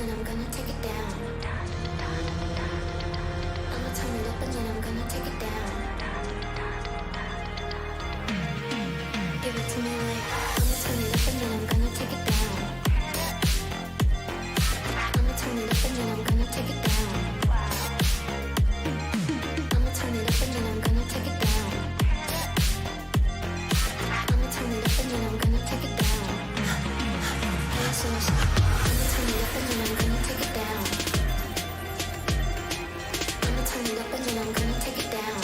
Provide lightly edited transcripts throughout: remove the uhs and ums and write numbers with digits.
and I'm gonna take it down. I'ma turn it up and then I'm gonna take it down. Give it to me like I'ma turn it up and then I'm gonna take it down. I'ma turn it up and then I'm gonna take it down. I'ma turn it up and then I'm gonna take it down. I'ma turn it up and then I'm gonna take it down. Hey, so I'ma turn it up and then I'm gonna take it down. I'ma turn it up and then I'm gonna take it down.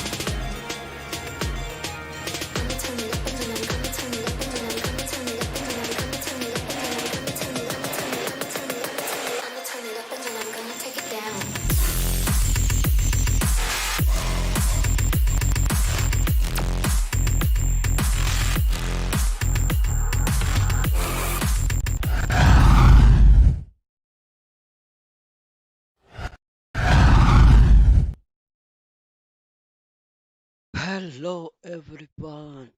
I'ma turn it up and then I'm gonna turn it up and then I'm gonna turn it up and then I'm gonna turn it up and then I'm gonna turn it up and then I'm gonna turn it I'ma turn it up and then I'm gonna take it down. Hello everyone.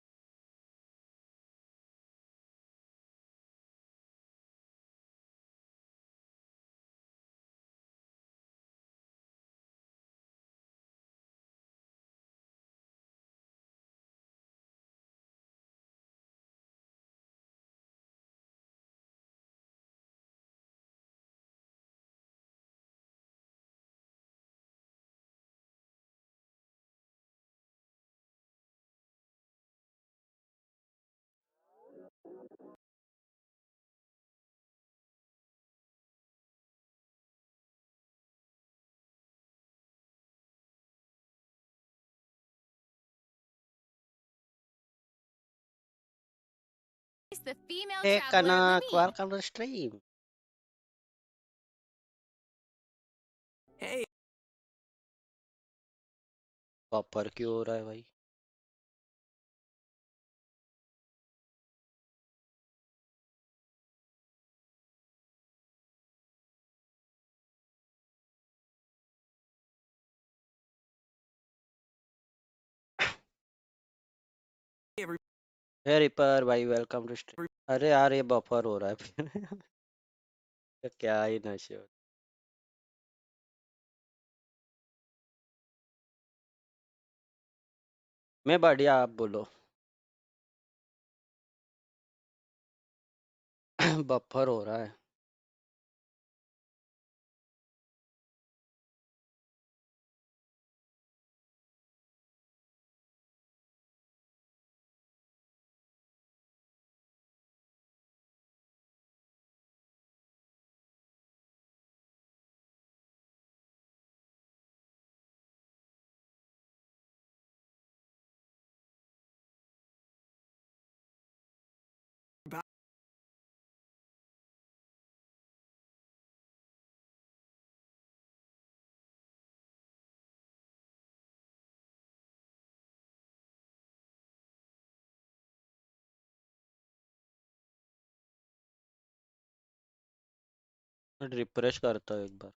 The female Hey traveler, Kanak, Lamine. welcome to the stream. Hey. Buffer क्यों हो रहा है भाई? हे ripper भाई welcome to stream. अरे यार ये buffer हो रहा है फिर. क्या ही नशे हो. मैं बढ़िया, आप बोलो. बफर हो रहा है. रिफ्रेश करता हूँ एक बार.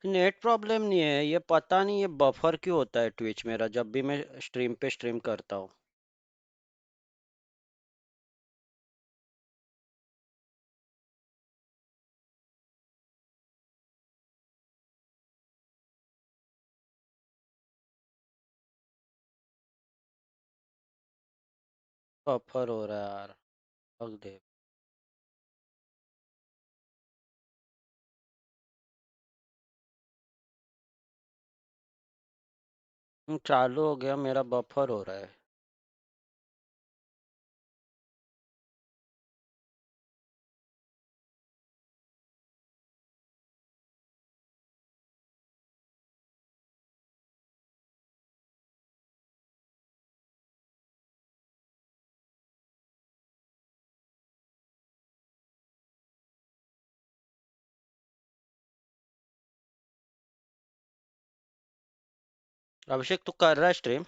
नेट प्रॉब्लम नहीं है, ये पता नहीं ये बफर क्यों होता है ट्विच मेरा जब भी मैं स्ट्रीम पे स्ट्रीम करता हूँ. बफर हो रहा है यार. फक दे. चालू हो गया, मेरा बफर हो रहा है. अभिषेक तू कर रहा है स्ट्रीम?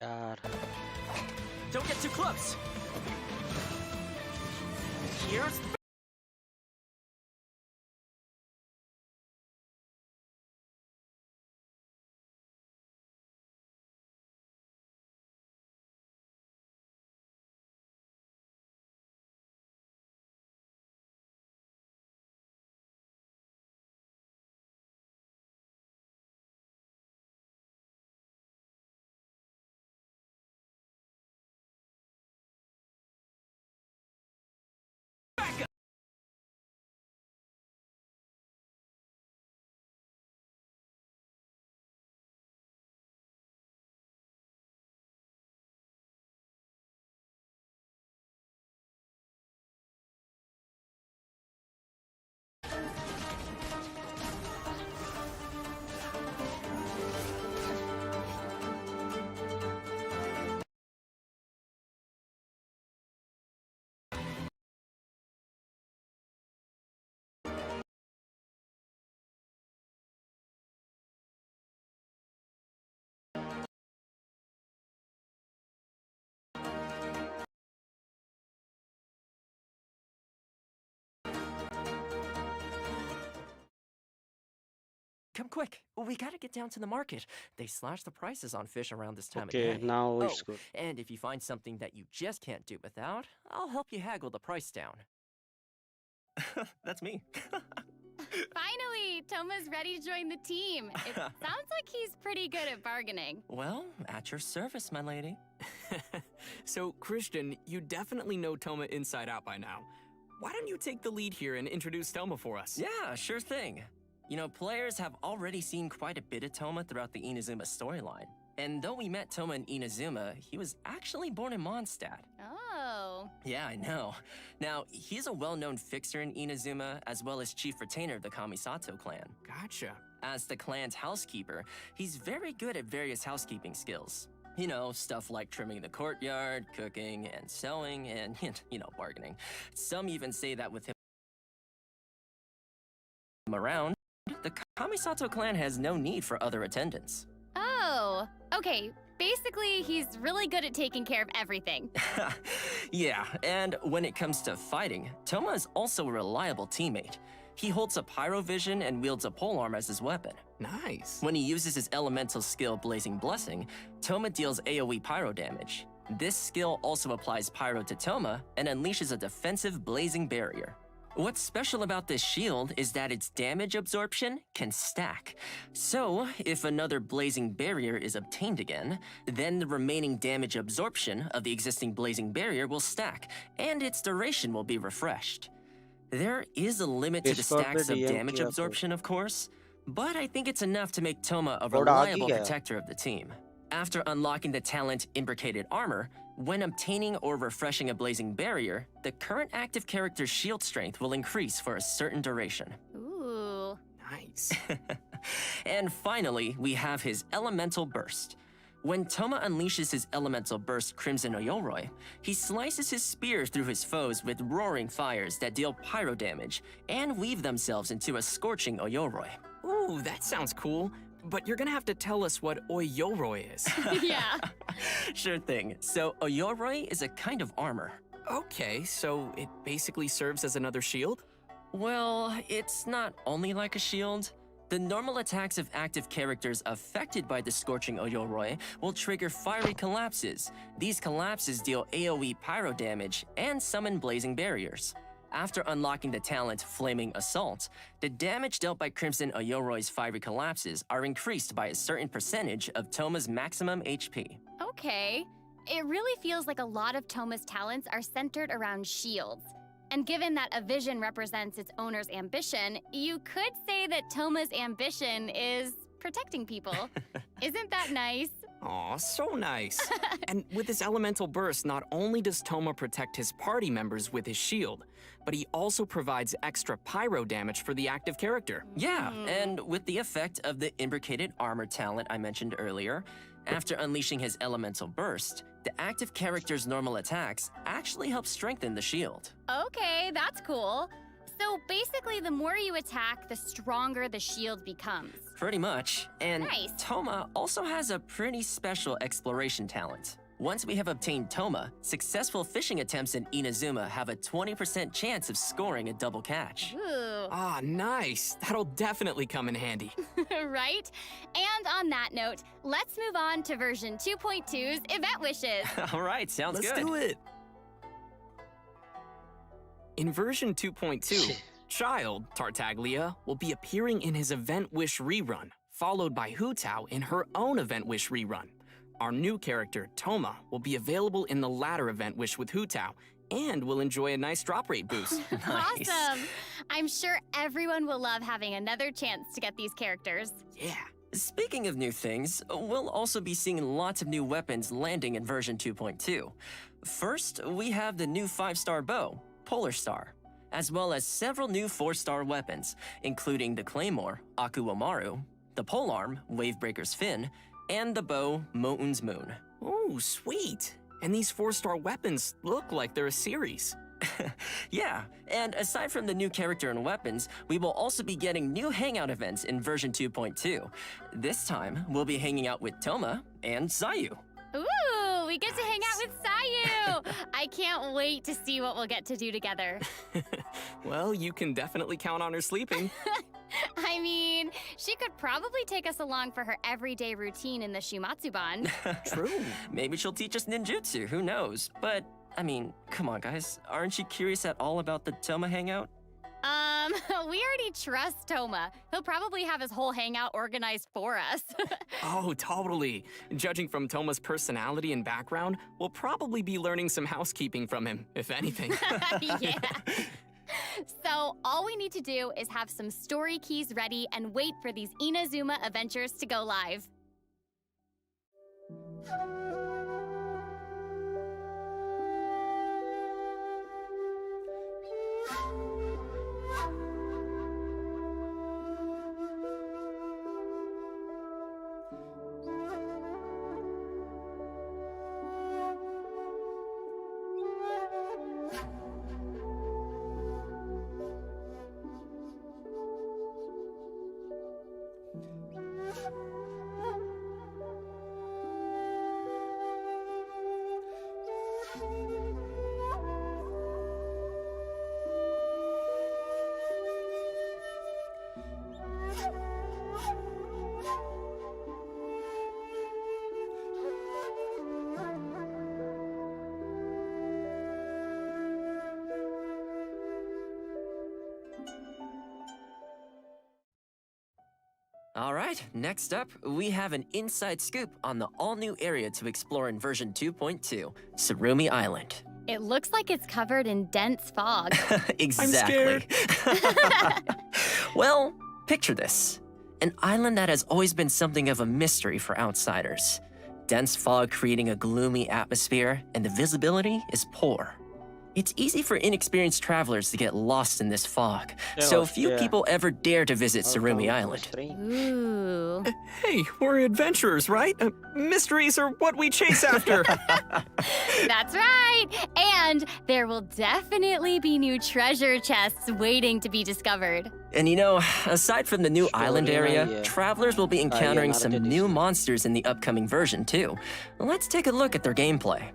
यार Don't get too close. Here's Come quick. We gotta get down to the market. They slash the prices on fish around this time okay of day. now Oh, it's good. and if you find something that you just can't do without, I'll help you haggle the price down. That's me. Finally, Toma's ready to join the team. It sounds like he's pretty good at bargaining. Well, at your service, my lady. So, Christian, you definitely know Toma inside out by now. Why don't you take the lead here and introduce Toma for us? Yeah, sure thing. You know, players have already seen quite a bit of Toma throughout the Inazuma storyline. And though we met Toma in Inazuma, he was actually born in Mondstadt. Oh. Yeah, I know. Now, he's a well-known fixer in Inazuma, as well as chief retainer of the Kamisato clan. Gotcha. As the clan's housekeeper, he's very good at various housekeeping skills. You know, stuff like trimming the courtyard, cooking, and sewing, and, you know, bargaining. Some even say that with him around, the Kamisato clan has no need for other attendants. Oh. Okay. Basically, he's really good at taking care of everything. Yeah, and when it comes to fighting, Toma is also a reliable teammate. He holds a pyrovision and wields a polearm as his weapon. Nice. When he uses his elemental skill Blazing Blessing, Toma deals AoE pyro damage. This skill also applies pyro to Toma and unleashes a defensive blazing barrier. What's special about this shield is that its damage absorption can stack. So, if another blazing barrier is obtained again, then the remaining damage absorption of the existing blazing barrier will stack, and its duration will be refreshed. There is a limit to the इस पर stacks भी of DM damage किया तो absorption, of course, but I think it's enough to make Toma a थोड़ा आगे reliable गया. protector of the team. After unlocking the talent Imbricated Armor, when obtaining or refreshing a blazing barrier, the current active character's shield strength will increase for a certain duration. Ooh. Nice. And finally, we have his Elemental Burst. When Toma unleashes his Elemental Burst Crimson Oyoroi, he slices his spear through his foes with roaring fires that deal pyro damage and weave themselves into a scorching Oyoroi. Ooh, that sounds cool. But you're gonna have to tell us what Oyoroi is. Yeah. Sure thing. So, Oyoroi is a kind of armor. Okay, so it basically serves as another shield? Well, it's not only like a shield. The normal attacks of active characters affected by the Scorching Oyoroi will trigger fiery collapses. These collapses deal AoE pyro damage and summon blazing barriers. After unlocking the talent Flaming Assault, the damage dealt by Crimson Oyoroi's fiery collapses are increased by a certain percentage of Toma's maximum HP. Okay. It really feels like a lot of Toma's talents are centered around shields. And given that a vision represents its owner's ambition, you could say that Toma's ambition is protecting people. Isn't that nice? Aw, so nice. And with his elemental burst, not only does Toma protect his party members with his shield, but he also provides extra pyro damage for the active character. Yeah, and with the effect of the Imbricated Armor talent I mentioned earlier, after unleashing his Elemental Burst, the active character's normal attacks actually help strengthen the shield. Okay, that's cool. So basically, the more you attack, the stronger the shield becomes. Pretty much. And Nice. Toma also has a pretty special exploration talent. Once we have obtained Toma, successful fishing attempts in Inazuma have a 20% chance of scoring a double catch. Ooh, Ah, nice. That'll definitely come in handy. right? And on that note, let's move on to version 2.2's event wishes. All right, sounds Let's good. do it. In version 2.2, Child, Tartaglia, will be appearing in his Event Wish rerun, followed by Hu Tao in her own Event Wish rerun. Our new character, Toma, will be available in the latter Event Wish with Hu Tao, and will enjoy a nice drop rate boost. Nice. Awesome! I'm sure everyone will love having another chance to get these characters. Yeah. Speaking of new things, we'll also be seeing lots of new weapons landing in version 2.2. First, we have the new 5-star bow, Polar Star, as well as several new 4-star weapons, including the Claymore, Aku Omaru, the Polearm, Wavebreaker's Fin, and the bow, Mountain's Moon. Oh, sweet. And these 4-star weapons look like they're a series. Yeah, and aside from the new character and weapons, we will also be getting new hangout events in version 2.2. This time, we'll be hanging out with Toma and Zayu. Ooh, we get to hang out with Sayu! I can't wait to see what we'll get to do together. Well, you can definitely count on her sleeping. I mean, she could probably take us along for her everyday routine in the Shumatsuban. True. Maybe she'll teach us ninjutsu, who knows? But, I mean, come on guys, aren't you curious at all about the Toma hangout? We already trust Toma. He'll probably have his whole hangout organized for us. Oh, totally. Judging from Toma's personality and background, we'll probably be learning some housekeeping from him, if anything. Yeah. So, all we need to do is have some story keys ready and wait for these Inazuma adventures to go live. All right, next up, we have an inside scoop on the all-new area to explore in version 2.2, Surumi Island. It looks like it's covered in dense fog. Exactly. I'm scared. Well, picture this. An island that has always been something of a mystery for outsiders. Dense fog creating a gloomy atmosphere, and the visibility is poor. It's easy for inexperienced travelers to get lost in this fog, so few people ever dare to visit Surumi Island. Ooh. Hey, we're adventurers, right? Mysteries are what we chase after. That's right! And there will definitely be new treasure chests waiting to be discovered. And you know, aside from the new island area, yeah. travelers will be encountering some narinig new siya. monsters in the upcoming version too. Let's take a look at their gameplay.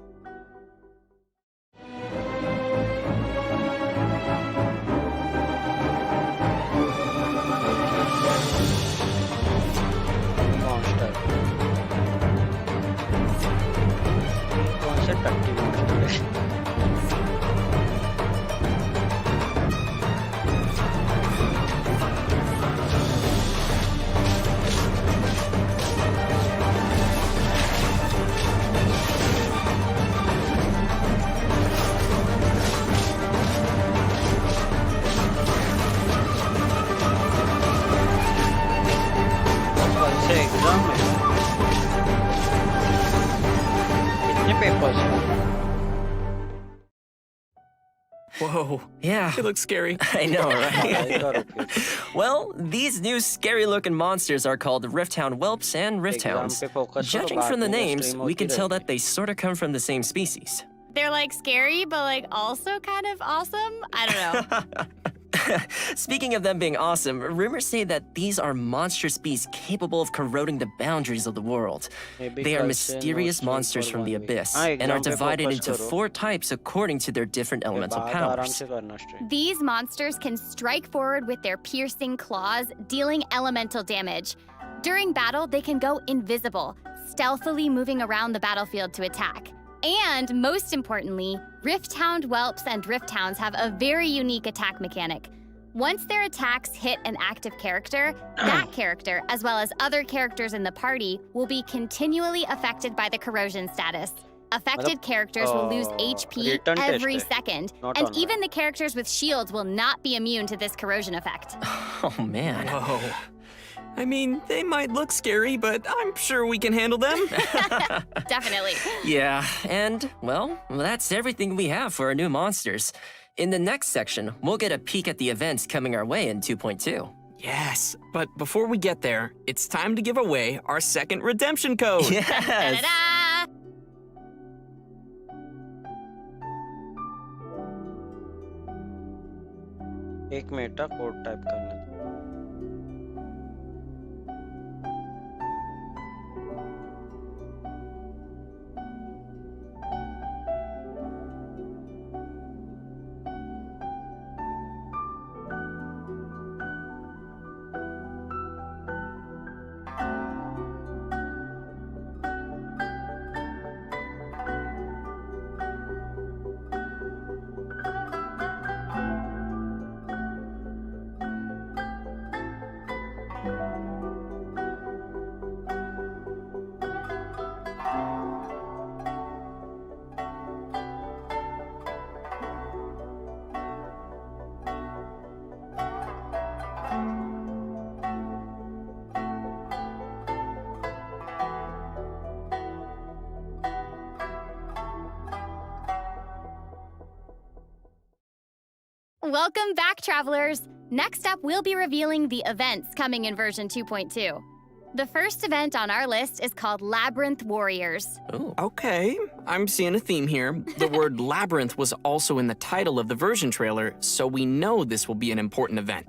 Monster. Concept active monster. कौन से exam में कितने papers हैं Whoa, Yeah, it looks scary. I know, right? I got it. Well, these new scary-looking monsters are called Rifthound Whelps and Rifthounds. Exam पे focus करो, Judging from the बाकी वो names, stream we होती can tell रहेगी. that they sort of come from the same species. They're like scary, but like also kind of awesome. I don't know. Speaking of them being awesome, rumors say that these are monstrous beasts capable of corroding the boundaries of the world. Maybe They are कल से mysterious no stream monsters for from the 1 week. abyss हाँ, and are exam पे divided focus into करो. 4 types according to their different elemental बाद आराम powers. से करना stream. These monsters can strike forward with their piercing claws, dealing elemental damage. During battle, they can go invisible, stealthily moving around the battlefield to attack. And most importantly, Rifthound whelps and Rifthounds have a very unique attack mechanic. Once their attacks hit an active character, that character, as well as other characters in the party, will be continually affected by the corrosion status. Affected characters will lose HP return test every है, second, not and online. even the characters with shields will not be immune to this corrosion effect. Oh man. Whoa. I mean, they might look scary, but I'm sure we can handle them. Definitely. Yeah, and, well, that's everything we have for our new monsters. In the next section, we'll get a peek at the events coming our way in 2.2. Yes, but before we get there, it's time to give away our second redemption code. Yes! Da-da-da! एक minute का code type करना था. Welcome back, travelers! Next up, we'll be revealing the events coming in version 2.2. The first event on our list is called Labyrinth Warriors. Ooh. Okay, I'm seeing a theme here. The word labyrinth was also in the title of the version trailer, so we know this will be an important event.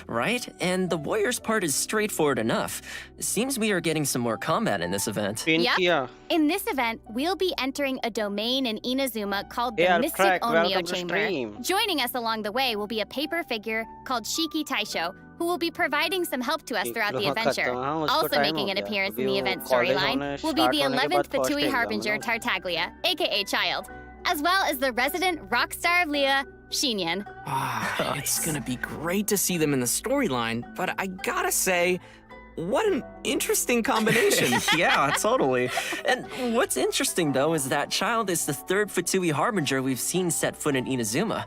Right? And the warriors part is straightforward enough. Seems we are getting some more combat in this event. Pin Yep. किया. In this event, we'll be entering a domain in Inazuma called the Hey, Mystic Crack, Onmyo welcome to Chamber. stream. Joining us along the way will be a paper figure called Shiki Taisho, who will be providing some help to us throughout the हाँ, adventure. खत्म, हाँ, उसको Also time making हो an गया. appearance अभी in the वो event college storyline होने will be start the होने के 11th बाद first Fatui exam Harbinger है ना. Tartaglia, aka Child, as well as the resident rock star of Leah, Shinyan. Ah, it's gonna be great to see them in the storyline, but I gotta say, what an interesting combination. Yeah, totally. And what's interesting, though, is that Child is the third Fatui Harbinger we've seen set foot in Inazuma.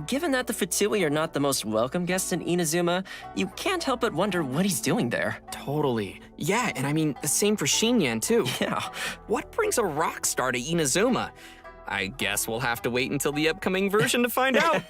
Given that the Fatui are not the most welcome guests in Inazuma, you can't help but wonder what he's doing there. Totally. Yeah, and I mean, the same for Shinyan, too. Yeah. What brings a rock star to Inazuma? I guess we'll have to wait until the upcoming version to find out.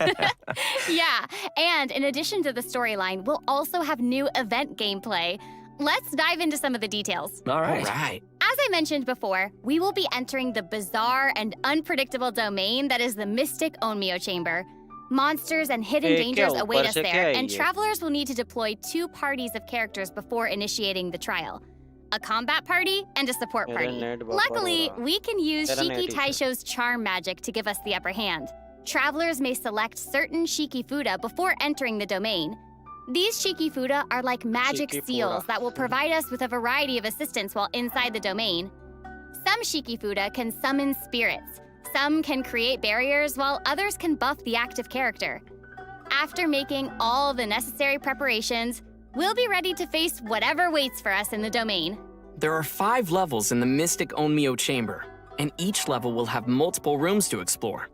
Yeah, and in addition to the storyline, we'll also have new event gameplay. Let's dive into some of the details. All All right. right. As I mentioned before, we will be entering the bizarre and unpredictable domain that is the Mystic Onmyo Chamber. Monsters and hidden Hey, dangers क्या await ऊपर us से क्या there, है and ये? travelers will need to deploy 2 parties of characters before initiating the trial. A combat party and a support मेरा party. net buffer Luckily, हो रहा. we can use तेरा Shiki net issue. Taisho's charm magic to give us the upper hand. Travelers may select certain Shiki Fuda before entering the domain. These Shiki Fuda are like magic Shiki seals Fuda. that will provide us with a variety of assistance while inside the domain. Some Shiki Fuda can summon spirits. Some can create barriers, while others can buff the active character. After making all the necessary preparations, we'll be ready to face whatever waits for us in the domain. There are 5 levels in the Mystic Onmyo Chamber, and each level will have multiple rooms to explore.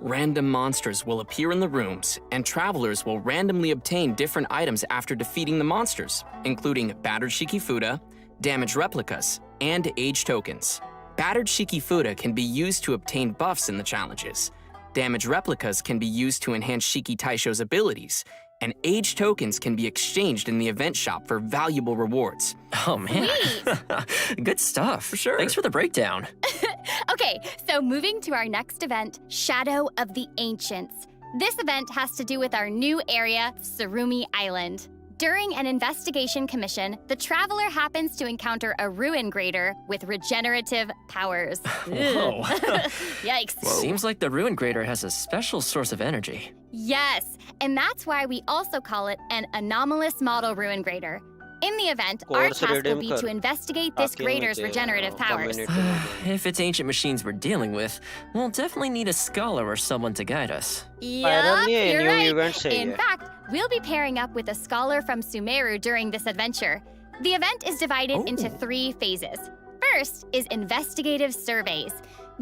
Random monsters will appear in the rooms, and travelers will randomly obtain different items after defeating the monsters, including battered Shikifuda, damaged replicas, and age tokens. Battered Shikifuda can be used to obtain buffs in the challenges. Damaged replicas can be used to enhance Shiki Taisho's abilities, and age tokens can be exchanged in the event shop for valuable rewards. Oh, man. Good stuff. For sure. Thanks for the breakdown. Okay, so moving to our next event, Shadow of the Ancients. This event has to do with our new area, Surumi Island. During an investigation commission, the traveler happens to encounter a ruin grader with regenerative powers. Whoa. Yikes. Seems like the Ruin Grader has a special source of energy. Yes, and that's why we also call it an anomalous model ruin grader. In the event, our Course task will redeem be kar. to investigate this Taaki grader's मुझे, regenerative powers. community में If it's ancient machines we're dealing with, we'll definitely need a scholar or someone to guide us. Yup, नहीं है, you're new right. event से ही In है. fact, we'll be pairing up with a scholar from Sumeru during this adventure. The event is divided into 3 phases. First is Investigative Surveys.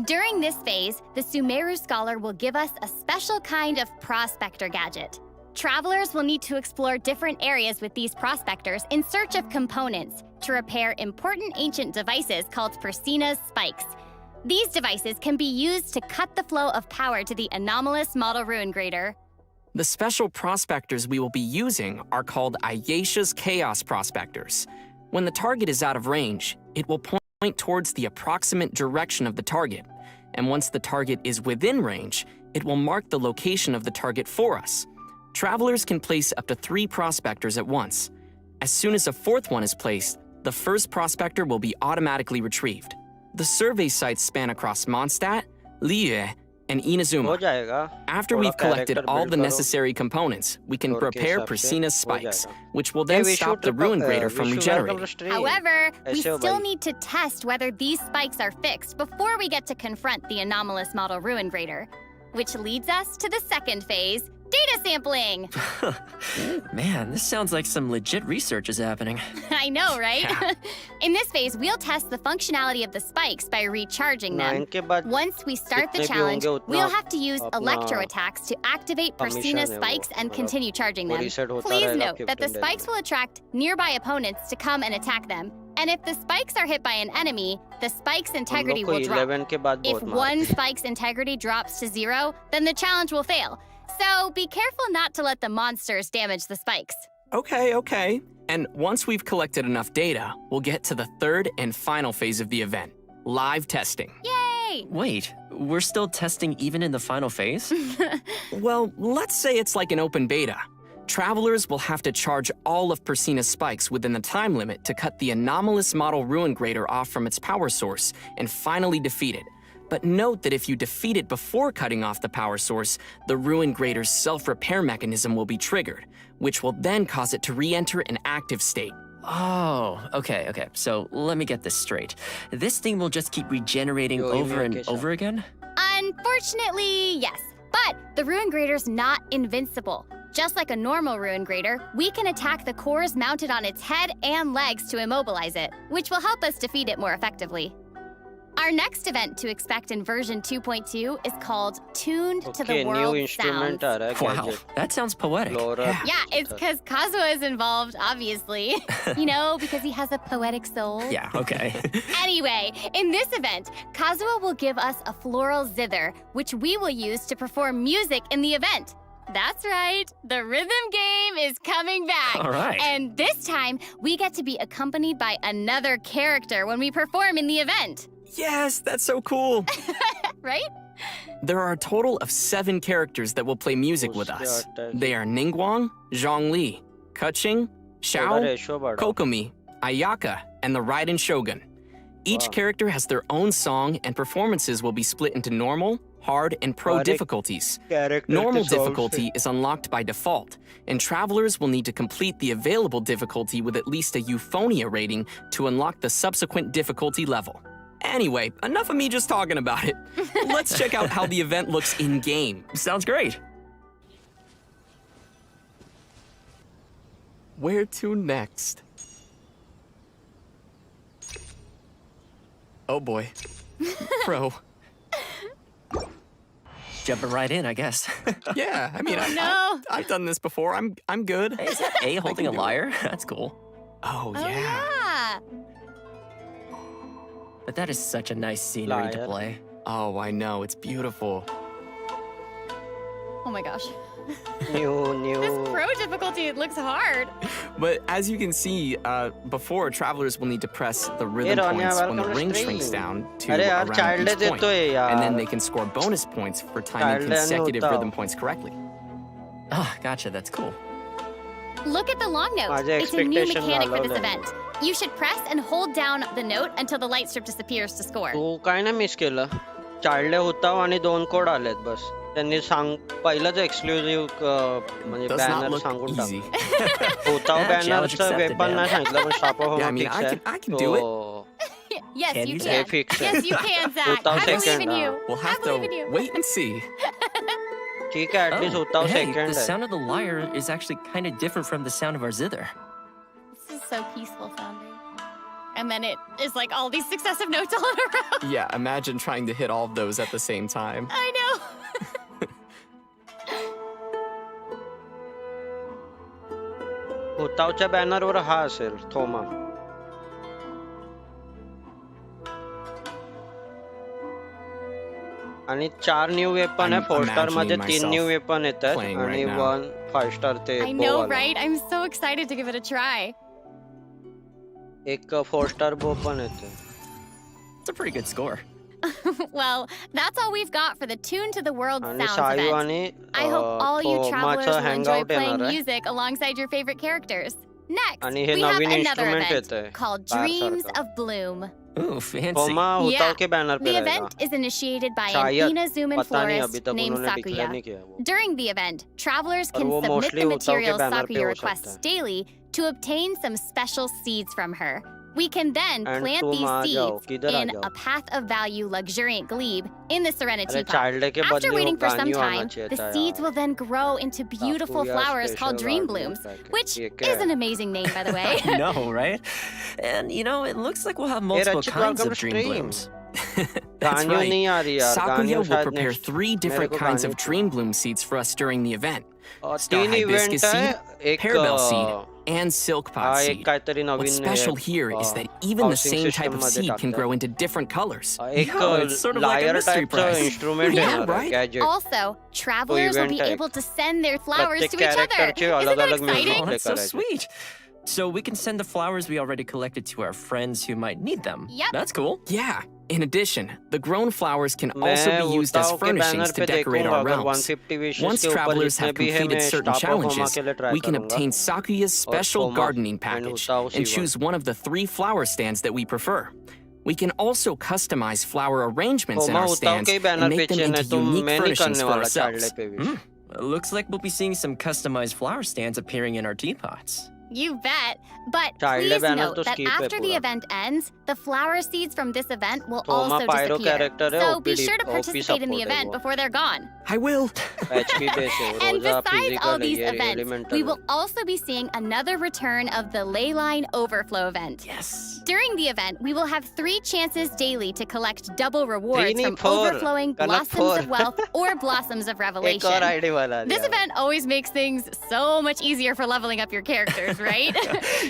During this phase, the Sumeru scholar will give us a special kind of prospector gadget. Travelers will need to explore different areas with these prospectors in search of components to repair important ancient devices called Persina's spikes. These devices can be used to cut the flow of power to the anomalous model ruin grader. The special prospectors we will be using are called Ayesha's Chaos Prospectors. When the target is out of range, it will point towards the approximate direction of the target. And once the target is within range, it will mark the location of the target for us. Travelers can place up to 3 prospectors at once. As soon as a 4th one is placed, the first prospector will be automatically retrieved. The survey sites span across Mondstadt, Liyue, and हो Inazuma. जाएगा. After थोड़ा we've collected character all build the करो. necessary components, we can Store के prepare हिसाब से Persina's हो spikes, जाएगा. which will Hey, then we stop should the ruin grader from we should welcome regenerating. the stream. However, we ऐसे हो still भाई. need to test whether these spikes are fixed before we get to confront the anomalous model ruin grader. Which leads us to the second phase, data sampling. Man, this sounds like some legit research is happening. I know, right? Yeah. In this phase, we'll test the functionality of the spikes by recharging them. 9 के बाद Once we start the जितने भी challenge, होंगे उतना we'll have to use अपना electro attacks to activate permission Persina's है वो, spikes and मतलब continue charging वो them. reset होता Please रहेगा note that the 15 days spikes में. will attract nearby opponents to come and attack them. And if the spikes are hit by an enemy, the spike's हम integrity लोग को will drop. 11 के बाद If बहुत one मारते हैं. spike's integrity drops to 0, then the challenge will fail. So be careful not to let the monsters damage the spikes. Okay. And once we've collected enough data, we'll get to the 3rd and final phase of the event, live testing. Yay! Wait, we're still testing even in the final phase? Well, let's say it's like an open beta. Travelers will have to charge all of Persina's spikes within the time limit to cut the anomalous model ruin grader off from its power source and finally defeat it. But note that if you defeat it before cutting off the power source, the ruin grader's self-repair mechanism will be triggered, which will then cause it to re-enter an active state. Oh, okay. So let me get this straight. This thing will just keep regenerating Yo, over email and के over again? Unfortunately, yes. But the ruin grader's not invincible. Just like a normal ruin grader, we can attack the cores mounted on its head and legs to immobilize it, which will help us defeat it more effectively. Our next event to expect in version 2.2 is called Tuned to the Okay, new World instrument Sounds. आ रहा है Wow, gadget. that sounds poetic. LoRa Yeah, it's because Kazuha is involved, obviously. You know, because he has a poetic soul. Yeah, okay. Anyway, in this event, Kazuha will give us a floral zither, which we will use to perform music in the event. That's right, the rhythm game is coming back. All right. And this time, we get to be accompanied by another character when we perform in the event. Yes, that's so cool. Right? There are a total of 7 characters that will play music with us. They are Ningguang, Zhongli, Keqing, Xiao, ratio बढ़ा. Kokomi, Ayaka, and the Raiden Shogun. Each Wow. character has their own song, and performances will be split into normal, hard, and pro Hard difficulties. Character Normal के songs difficulty is unlocked by default, and travelers will need to complete the available difficulty with at least a Euphonia rating to unlock the subsequent difficulty level. Anyway, enough of me just talking about it. Let's check out how the event looks in-game. Sounds great. Where to next? Oh boy. Pro. Jumping right in, I guess. Yeah, I mean, no. I've done this before. I'm good. Hey, is that A holding a do it. lyre? That's cool. Oh, Oh, yeah. yeah. But that is such a nice scenery to Lyre. play. Oh, I know. It's beautiful. Oh my gosh. New. This pro difficulty, it looks hard. But as you can see, before, travelers will need to press the rhythm Ronya, points when the welcome to ring stream. shrinks down to अरे यार, around child each point. देतोय यार. And then they can score bonus points for timing Child consecutive होता. rhythm points correctly. Ah, gotcha, that's cool. Look at the long note. माझे It's a new expectation mechanic for this वाढवलंय. event. You should press and hold down the note until the light strip disappears to score. तू काय नाही miss केलं. Child होता आणि 2 code आलेत बस. त्यांनी पहिलंच एक्सक्लुझिव्ह म्हणजे Does not बॅनर look सांगून easy. टाकलं. होता बॅनरचं accepted, वेपन man. नाही सांगितलं पण staff of Yeah, I mean, I can do it. Yes, Can you you? can. हे fix Yes, you can, Zach. Without I believe second, in you. We'll I have believe in to you. wait and see. ठीक आहे at least होता hey, the second sound of the lyre is actually kind of different from the sound of our zither. This is so peaceful sounding. And then it is like all these successive notes all in a row. Yeah, imagine trying to hit all of those at the same time. I know. होतावच्या बॅनरवर हा असेल थोमा. आणि 4 new weapon आहे. I'm 4 star मध्ये imagining 3 new myself weapon येतात playing आणि right now. 1 5 star ते I know, bow वाला. right? I'm so excited to give it a try. एक 4 स्टार बो पण येते. It's a pretty good score. Well, that's all we've got for the Tune to the World आणि Sounds सायू event. आणि I hope all you travelers थोमाचं will enjoy hangout playing येणार आहे. music alongside your favorite characters. Next, आणि हे we have Naveen another instrument event येतंय, called बाहेरसारखं. Dreams of Bloom. Ooh, fancy. थोमा होताव के banner पे The रहेगा. event is initiated by an शायद, Inazuman पता नहीं अभी florist तक named उन्होंने declare Sakuya. नहीं किया वो. During the event, travelers और can वो submit mostly the होताव के materials banner पे Sakuya हो requests सकता है. daily to obtain some special seeds from her. We can then And plant तुम these आ जाओ, seeds किधर आ in जाओ. a path of value luxuriant glebe in the Serenity अरे Pot. चाइल्ड के After बदले वो waiting for some गानियों आना time, चाहिए the था seeds यार. will then grow into beautiful Sakuya flowers called special dream garden blooms, package. which ये क्या is है? an amazing name, by the way. I know, right? And you know, it looks like we'll have multiple Rachit, kinds welcome of to dream stream. blooms. That's गानियों right. नहीं आ रही यार. Sakuya गानियों will शायद prepare next. 3 different मेरे को kinds of गाने dream bloom seeds for us during the event. और Star 3 event hibiscus है. seed, एक Parabel seed, and silk pot एक seed. काहीतरी What's Naveen special here is that even the housing same system type of मध्ये seed can टाकतात. grow into different colors. एक Yeah, it's sort of like a liar mystery टाइपचं prize. Instrument Yeah, येणार आहे right? Gadget. Also, travelers will be event able to send their flowers प्रत्येक to each other. character चे Isn't that अलग-अलग music exciting? Oh, that's so करायचे. sweet. So we can send the flowers we already collected to our friends who might need them. Yep. That's cool. Yeah. In addition, the grown flowers can मैं also be used as होताव के banner furnishings to पे decorate देखूंगा our अगर realms. 150 wishes Once के ऊपर travelers जितने have भी है completed मैं certain स्टाफ ऑफ होमा challenges, के लिए ट्राई we can करूंगा. obtain Sakuya's special Thoma gardening and package होताव and C1. choose one of the 3 flower stands that we prefer. We can also customize flower arrangements in होमा our होताव stands के ही and banner make पे them chain है into तो unique मैं नहीं furnishings करने for वाला child ourselves. पे wish. Looks like we'll be seeing some customized flower stands appearing in our teapots. You bet. But Child please banner note तो that skip है after the पूरा. event ends, the flower seeds from this event will Thoma also pyro disappear. character है, So be OPD sure to OP participate in the support है event वो. before they're gone. I will. HP base है And रोजा besides all physical है these ये events, elemental we है. will also be seeing another return of the Ley Line Overflow event. Yes. During the event, we will have 3 chances daily to collect double rewards नहीं, from 4. overflowing गलत blossoms 4. of wealth or blossoms of एक और revelation. ID वाला This दिया. event always makes things so much easier for leveling up your characters, right?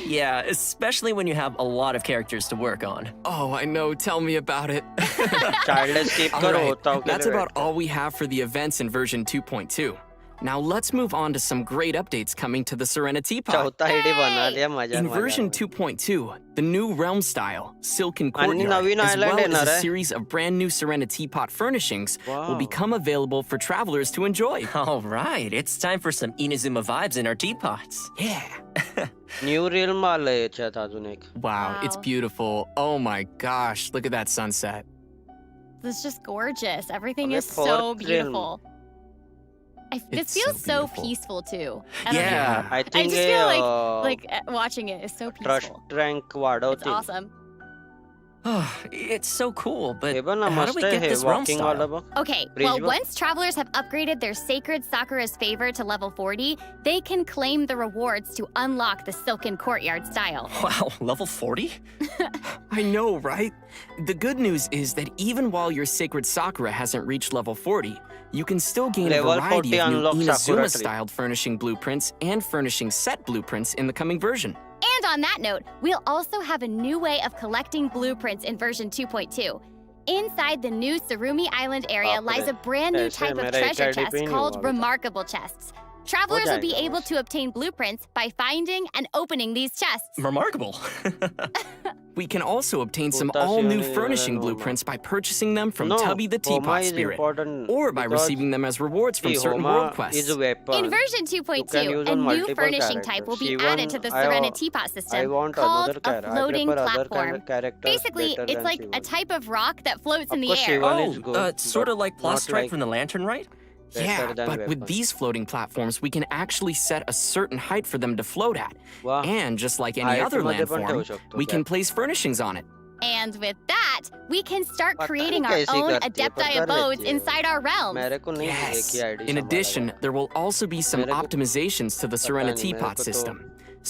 Yeah, especially when you have a lot of characters to work on. Oh, I know. Tell me about it. Child skip All करो right, होताव के that's लिए about all we have for the events in version 2.2. Now let's move on to some great updates coming to the Serenity Pot. चौथा ID बना लिया मजा In मजा version में. 2.2, the new realm style, Silken आणि Courtyard, नवीन as island well येणार as a आहे. series of brand new Serenity Pot furnishings will Wow. become available for travelers to enjoy. All right, it's time for some Inazuma vibes in our teapots. Yeah. New realm आलंय याच्यात अजून एक. Wow, it's Wow. beautiful. Oh my gosh, look at that sunset. This is just gorgeous. Everything Okay, is so fourth realm. beautiful. This It's so feels so beautiful. peaceful too. I don't know. Yeah. I think just feel like watching it is so trust peaceful. Rank It's वाढवतील. awesome. It's so cool, but हे बघ ना how do मस्त we आहे get हे this realm walking style? वाला बघ. Okay, Bridge well, book? once travelers have upgraded their sacred Sakura's favor to level 40, they can claim the rewards to unlock the Silken Courtyard style. Wow, level 40? I know, right? The good news is that even while your sacred Sakura hasn't reached level 40, you can still gain a Level variety 40 of new unlock Sakura tree. Inazuma-styled furnishing blueprints and furnishing set blueprints in the coming version. And on that note, we'll also have a new way of collecting blueprints in version 2.2. Inside the new Surumi Island area lies a brand new ऐसे type of मेरा treasure एक chest IDP नहीं called हुआ अभी तक। remarkable chests. Travelers will be जाएगा able बस। to obtain blueprints by finding and opening these chests. Remarkable. We can also obtain some Potassium all-new is furnishing normal. blueprints by purchasing them from No, Tubby the Homa Teapot is Spirit, important or by because receiving them as rewards from see, certain Homa world is quests. a weapon. In version You can 2.2, use a on new multiple furnishing type will be characters. added to the Even Serena Teapot I system want called another a character. I floating prefer other platform. characters Basically, better it's than like a Shivan. type of rock that floats in Of the course, air. Shivan is good, Sort but of like not Plastrike like from the Lantern, right? Yeah, better than but with weapon. these floating platforms, we can actually set a certain height for them to float at. वाह, And just like any height other मध्ये पण landform, ठेवू शकतो we can त्या. place furnishings on it. And with that, we can start पता creating नहीं our कैसे own करती है, Adepti पर कर abodes लेती है वो। inside our realms. मेरे को नहीं Yes. देखी आईडी In संभाला addition, गया। there will also be some मेरे को optimizations to the Serena नहीं, मेरे Teapot को तो- system.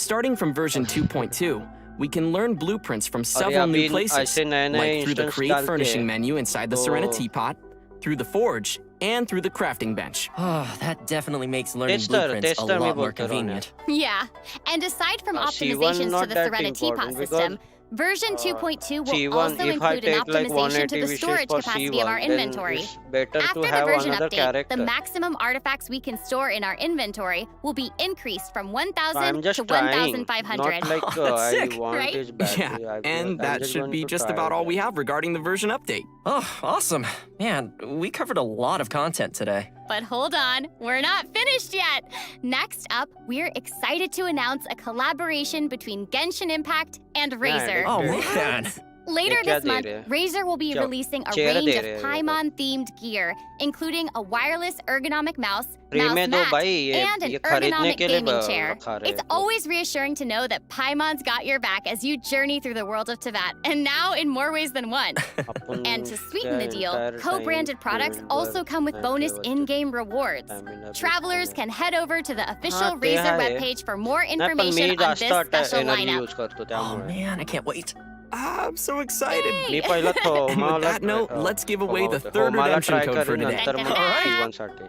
Starting from version 2.2, we can learn blueprints from और several अभी new places, ऐसे नए-नए like through the instance Create डालते Furnishing हैं, menu inside the तो- Serena Teapot, through the Forge, and through the Crafting Bench. Oh, that definitely makes learning Tester blueprints a me lot more बोलते रहो ना। convenient. Yeah, and aside from C1 optimizations to not the that Serena Teapot important system, version 2.2 will C1 also if I include an take like optimization to 180 the wishes storage for capacity of our C1, then inventory. it's better After to the have version another update, character. the maximum artifacts we can store in our inventory will be increased from I'm 1,000 just to trying, 1,500. not like That's I sick, want right? it badly. Yeah, I'm and that just should going be to just try about all we that. have regarding the version update. Oh, awesome. Man, we covered a lot of content today. But hold on, we're not finished yet. Next up, we're excited to announce a collaboration between Genshin Impact and Razer. Oh, What? man. Later ये क्या this they month, रहे हैं? Razer will be क्या? releasing a चेहरा range they of रहे हैं ये Paimon-themed gear, including a wireless ergonomic mouse, free mouse में दो mat, भाई ये and an खरीदने ergonomic के लिए gaming chair. रखा रहे It's हैं। always reassuring to know that Paimon's got your back as you journey through the world of Tibet, and now in more ways than one. Upon And to sweeten the क्या deal, entire co-branded time products field also work come with मैं bonus केवल in-game rewards. stamina Travelers boost can head over to the official ते Razer आहे. webpage for more नाही पण मी information on जास्त this special energy lineup. Use करतो Oh, त्यामुळे man, I can't wait. I'm so excited. मी पहिला And with थोमाला that note, let's give away the third थोमाला redemption try code for करीन today. नंतर मग Alright. C1 साठी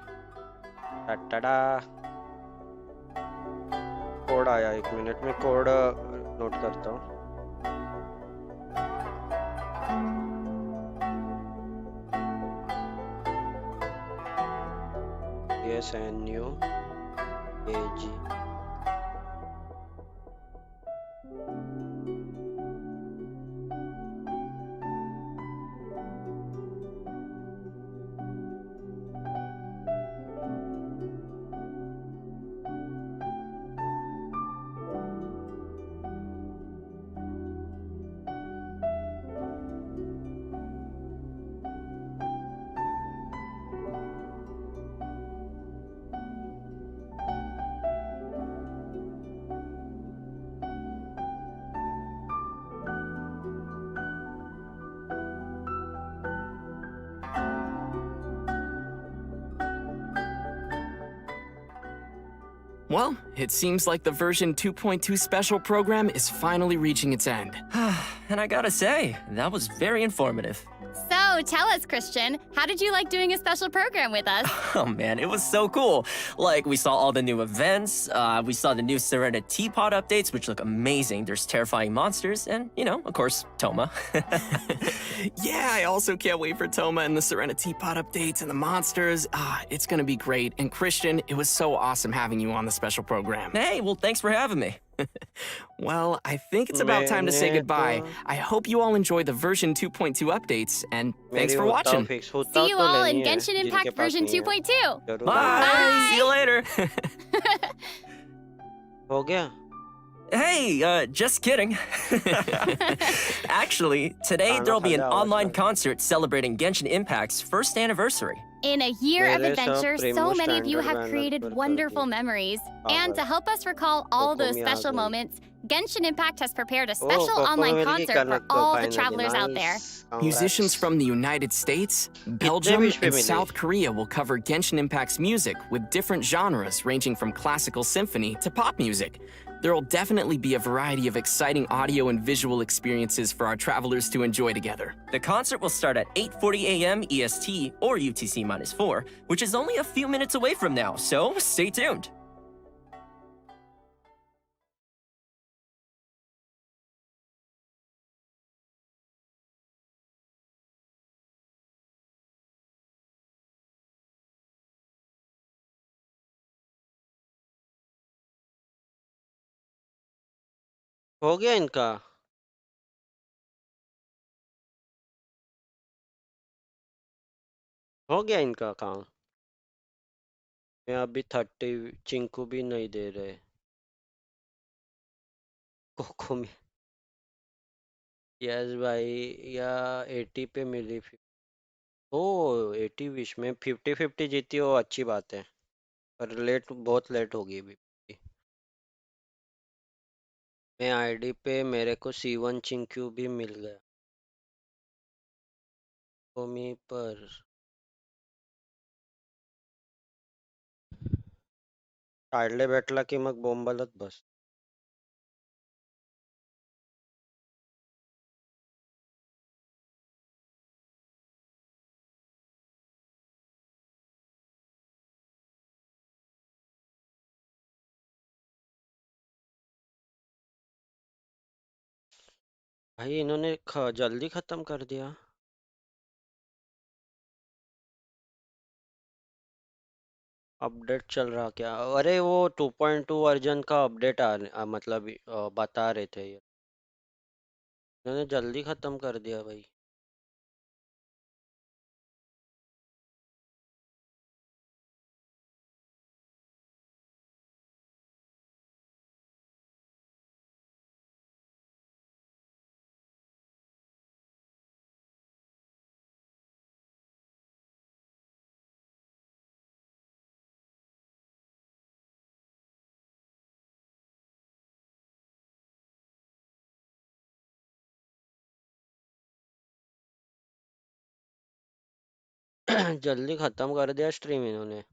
Tata code आया 1 minute में code note करता हूँ SNU AG Well, it seems like the version 2.2 special program is finally reaching its end. And I gotta say, that was very informative. So tell us, Christian, how did you like doing a special program with us? Oh man, it was so cool. Like, we saw all the new events, we saw the new Serena Teapot updates, which look amazing. There's terrifying monsters, and, you know, of course, Toma. Yeah, I also can't wait for Toma and the Serena Teapot updates and the monsters. It's gonna be great. And Christian, it was so awesome having you on the special program. Hey, well, thanks for having me. Well, I think it's about time to say goodbye. I hope you all enjoy the version 2.2 updates, and thanks for watching. See you all in Genshin Impact version 2.2. Bye. See you later. हो गया Hey, just kidding. Actually, today there'll be an online concert celebrating Genshin Impact's first anniversary. In a year of मेरे सब adventure, so प्रेमो many of you standard have मेहनत created कर wonderful करके memories. हाँ, And to बस। help us recall all those कोको में आ special गई। moments, Genshin Impact has prepared a Oh, special कोको online में मिल गई concert for कनक को all the finally. travelers out there. Nice. Congrats. Musicians from the United States, Belgium, wish we and made South it. Korea will cover Genshin Impact's music with different genres ranging from classical symphony to pop music. There will definitely be a variety of exciting audio and visual experiences for our travelers to enjoy together. The concert will start at 8:40 a.m. EST or UTC-4, which is only a few minutes away from now, so stay tuned. हो गया इनका? हो गया इनका काम? मैं अभी 30 चिंकू भी नहीं दे रहे। कोको में यस भाई, या 80 पे मिली फिर। ओ 80 विश में 50-50 जीती हो, अच्छी बात है। पर लेट, बहुत लेट होगी अभी। मैं आईडी पे मेरे को C1 चिंक्यू भी मिल गया। कोमी पर काढले भेटला की मग बोंबलत बस. भाई इन्होंने जल्दी खत्म कर दिया. अपडेट चल रहा क्या? अरे वो 2.2 वर्जन का अपडेट मतलब बता रहे थे ये. इन्होंने जल्दी खत्म कर दिया भाई. जल्दी खत्म कर दिया स्ट्रीम इन्होंने.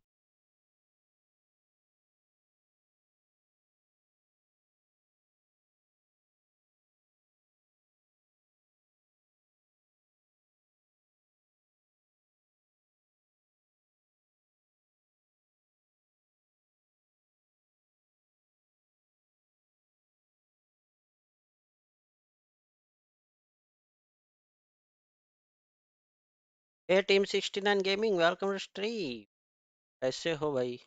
A team 69 gaming, welcome to stream. कैसे हो भाई?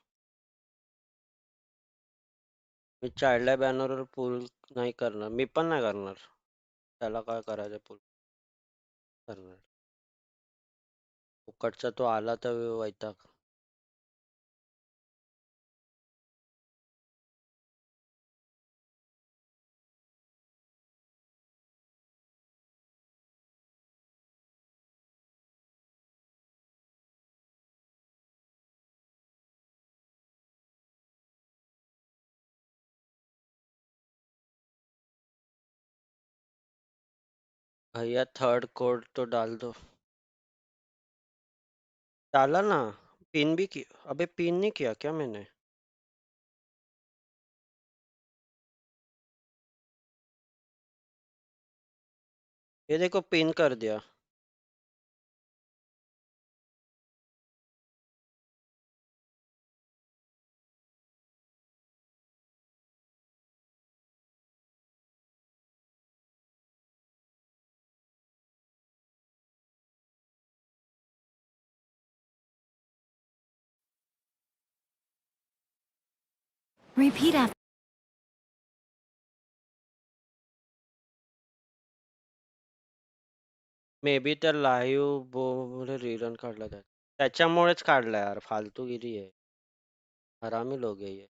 मी चाइल्ड बॅनरवर पुल नाही करणार. मी पण नाही करणार. त्याला काय करायचं पुल करणार. फुकटचा तो आला तर वैताग. भैया थर्ड कोड तो डाल दो. डाला ना. पिन भी किया. अबे पिन नहीं किया क्या मैंने? ये देखो पिन कर दिया. Repeat after. मे बी त्या लाईव्ह बोले रिरन काढला त्याच्यामुळेच काढला यार. फालतूगिरी आहे. हरामी लोग है ये.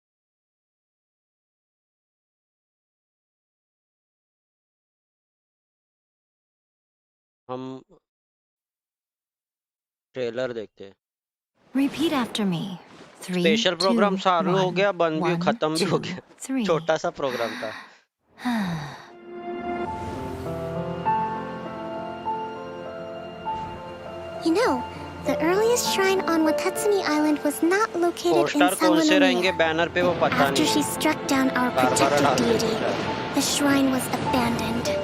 हम ट्रेलर देखते हैं. Repeat after me. 3, special 2, programme चालू हो 1. गया, बंद भी 1, खत्म भी हो 2, गया. 3. छोटा सा प्रोग्राम था. You know, the earliest shrine on Watatsumi Island was not located in poster कौन से रहेंगे Salonamia. बैनर पे वो पता After she नहीं. struck down our बार-बार protected डाल देते deity, हैं. the shrine was abandoned.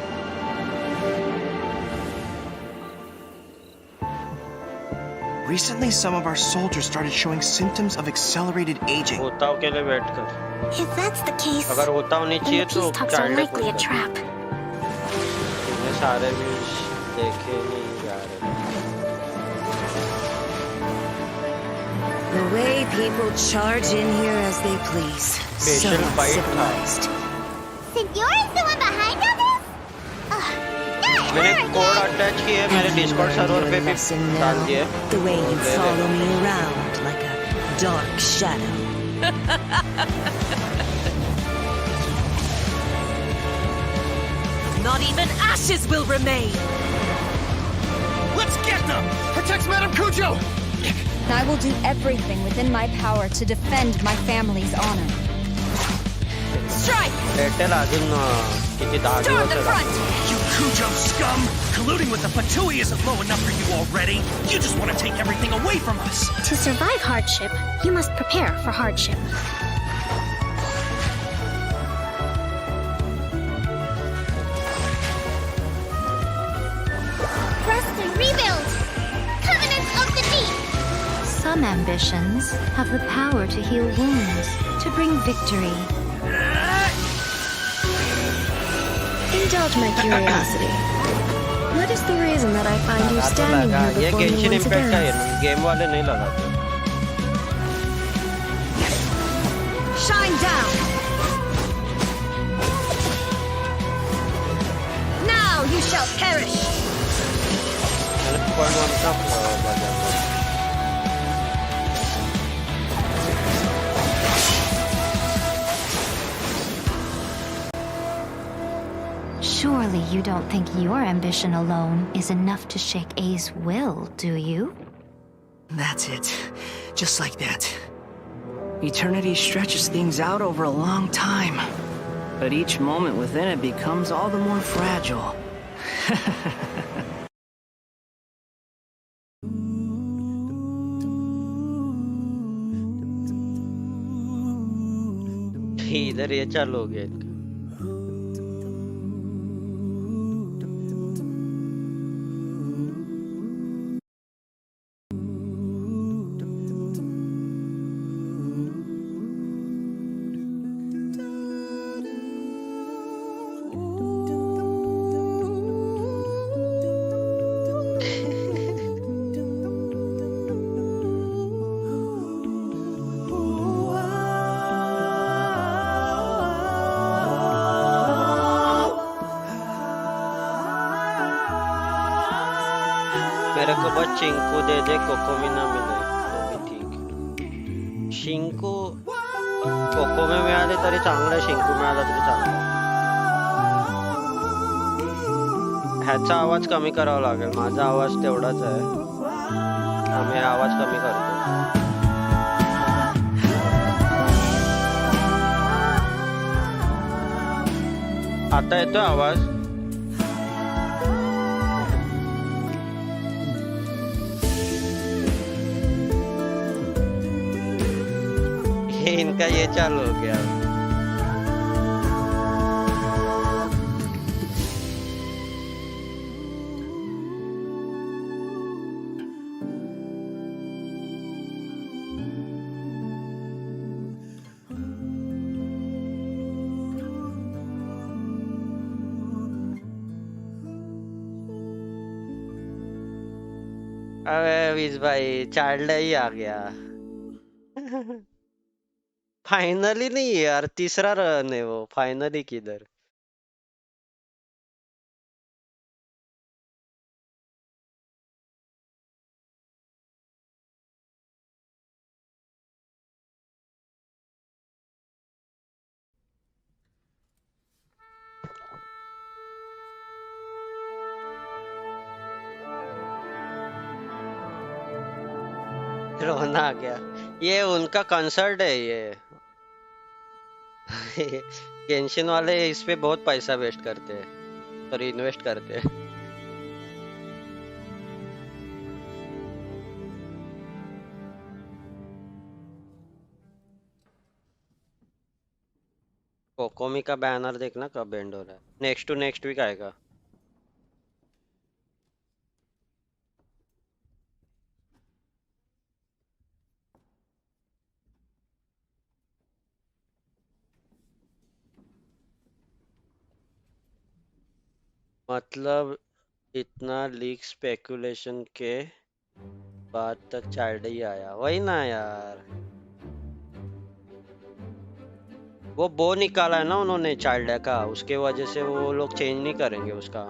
Recently, some of our soldiers started showing symptoms of accelerated aging. होताओ के लिए वेट कर. If that's the case, अगर होताओ नहीं then चाहिए the तो peace talks are child likely a trap. इतने सारे भी देखे नहीं जा रहे. The way people charge in here as they please. So Special fight. uncivilized. Signora's the one behind मैंने कोड अटैच किए मेरे डिस्कॉर्ड सर्वर पे भी lesson डाल now. दिए The way you ले ले। follow me around like a dark shadow. Not even ashes will remain. Let's get them! Protect Madame Cujo! I will do everything within my power to defend my family's honor. Strike! भेटेल अजून किती 10 Storm दिवस the लागतील. front! You Cujo scum! Colluding with the Fatui isn't low enough for you already. You just want to take everything away from us. To survive hardship, you must prepare for hardship. Rest and rebuild! Covenants of the Deep! Some ambitions have the power to heal wounds, to bring victory. Indulge my curiosity. What is the reason that I find you लगा तो standing लगा here ये before me Genshin once impact का again? है game वाले नहीं लगाते Shine down! Now you shall perish! मैंने 2.1 का बजा Surely you don't think your ambition alone is enough to shake A's will, do you? That's it. Just like that. Eternity stretches things out over a long time. But each moment within it becomes all the more fragile. इधर ये चालू हो गया इनका मेरे को बस चिंकू दे दे कोकोमी ना मिले तो भी ठीक शिंकू कोकोमी मिळाले तरी चांगलं शिंकू मिळाला तरी चांगलं ह्याचा आवाज कमी करावा लागेल माझा आवाज तेवढाच आहे आम्ही आवाज कमी करतो आता येतोय आवाज इनका ये चालू हो गया अबे विज भाई चाइल्ड ही आ गया फाइनली नहीं यार तीसरा रन है वो फाइनली किधर रोना आ गया ये उनका कंसर्ट है ये गेंशिन वाले इस पे बहुत पैसा वेस्ट करते हैं सॉरी इन्वेस्ट करते हैं कोकोमी का बैनर देखना कब एंड हो रहा है नेक्स्ट टू नेक्स्ट वीक आएगा मतलब इतना लीक स्पेकुलेशन के बाद तक चाइल्ड ही आया वही ना यार वो बो निकाला है ना उन्होंने चाइल्ड का उसके वजह से वो लोग चेंज नहीं करेंगे उसका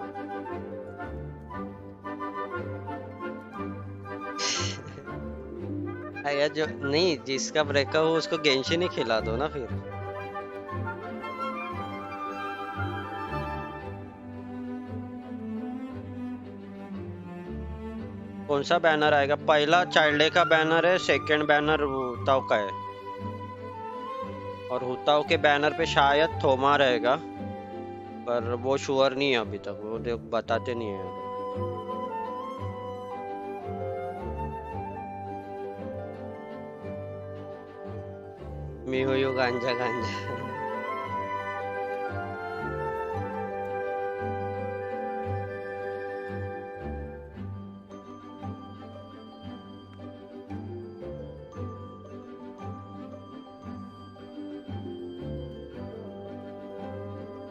या जो नहीं, जिसका ब्रेकअप हो उसको गेंशिन ही खिला दो ना फिर। कौन सा बैनर आएगा? पहला चाइल्ड डे का बैनर है, सेकंड बैनर हुताओ का है, और हुताओ के बैनर पे शायद थोमा रहेगा, पर वो श्योर नहीं है अभी तक, वो बताते नहीं है। मिहोयो गांजा गांजा।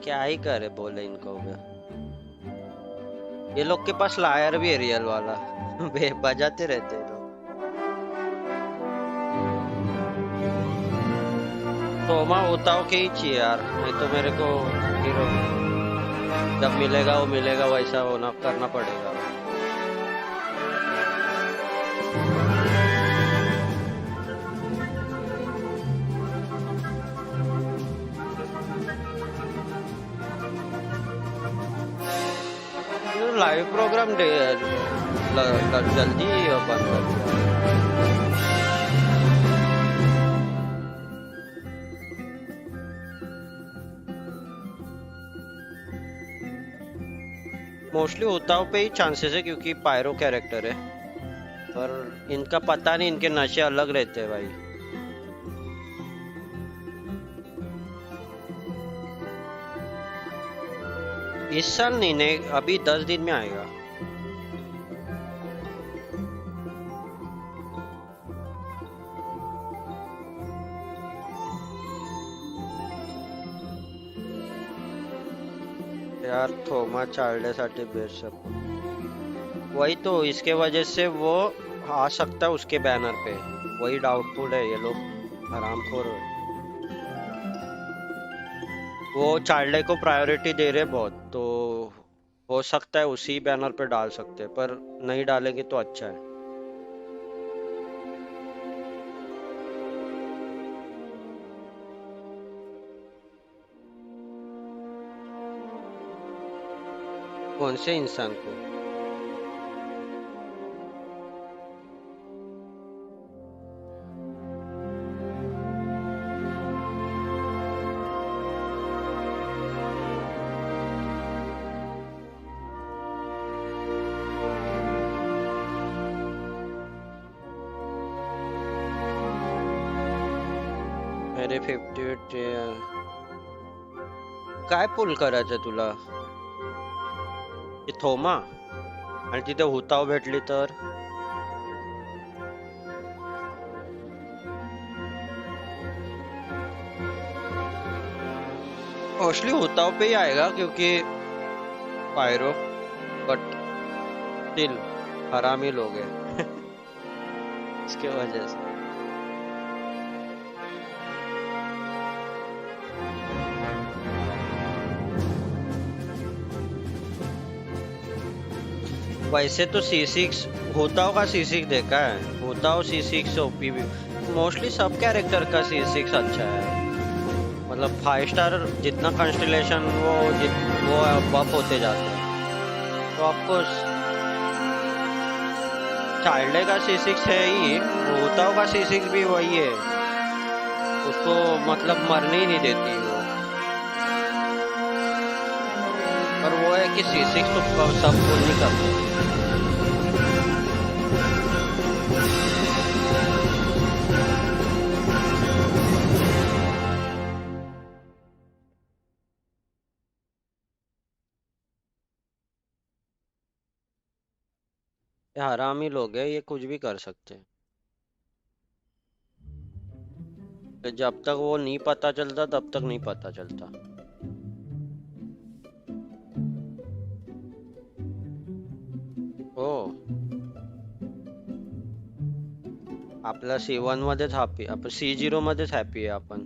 क्या ही करे बोले इनको भी। ये लोग के पास लायर भी है रियल वाला। बजाते रहते हैं लोग। थोमा होता के ही चाहिए यार, नहीं तो मेरे को हीरो जब मिलेगा वो मिलेगा, वैसा होना करना पड़ेगा। लाइव प्रोग्राम जल्दी बंद कर दिया। मोस्टली होताओ पे ही चांसेस है, क्योंकि पायरो कैरेक्टर है, पर इनका पता नहीं, इनके नशे अलग रहते हैं भाई। इस साल नहीं, अभी 10 दिन में आएगा। यार थोमा चार्ल्डे साठी बेस्ट, वही तो इसके वजह से वो आ सकता है उसके बैनर पे, वही डाउटफुल है। ये लोग हरामखोर है। वो चाइल्ड को प्रायोरिटी दे रहे बहुत, तो हो सकता है उसी बैनर पे डाल सकते हैं, पर नहीं डालेंगे तो अच्छा है। कौन से इंसान को? मेरे 58 काय पुल करायचं तुला? थोमा आणि तिथे हुताव भेटली तर? मोस्टली हुताव पे ही आएगा, क्योंकि पायरो, बट स्टिल हरामी लोग हैं। इसके वजह से वैसे तो C6 होताओ का C6 देखा है, होताओ C6 ओपी भी, मोस्टली सब कैरेक्टर का C6 अच्छा है। मतलब 5 स्टार जितना कंस्टेलेशन वो बफ होते जाते हैं, तो ऑफकोर्स चाइल्ड का C6 है ही, होताओ का C6 भी वही है, उसको मतलब मरने ही नहीं देती वो। पर वो है कि C6 तो सब फुल नहीं करते। ये हरामी लोग हैं, ये कुछ भी कर सकते हैं। तो जब तक वो नहीं पता चलता तब तक नहीं पता चलता। हो आपला C1 मध्येच हॅपी, आपण C0 मध्येच हॅपी आहे आपण।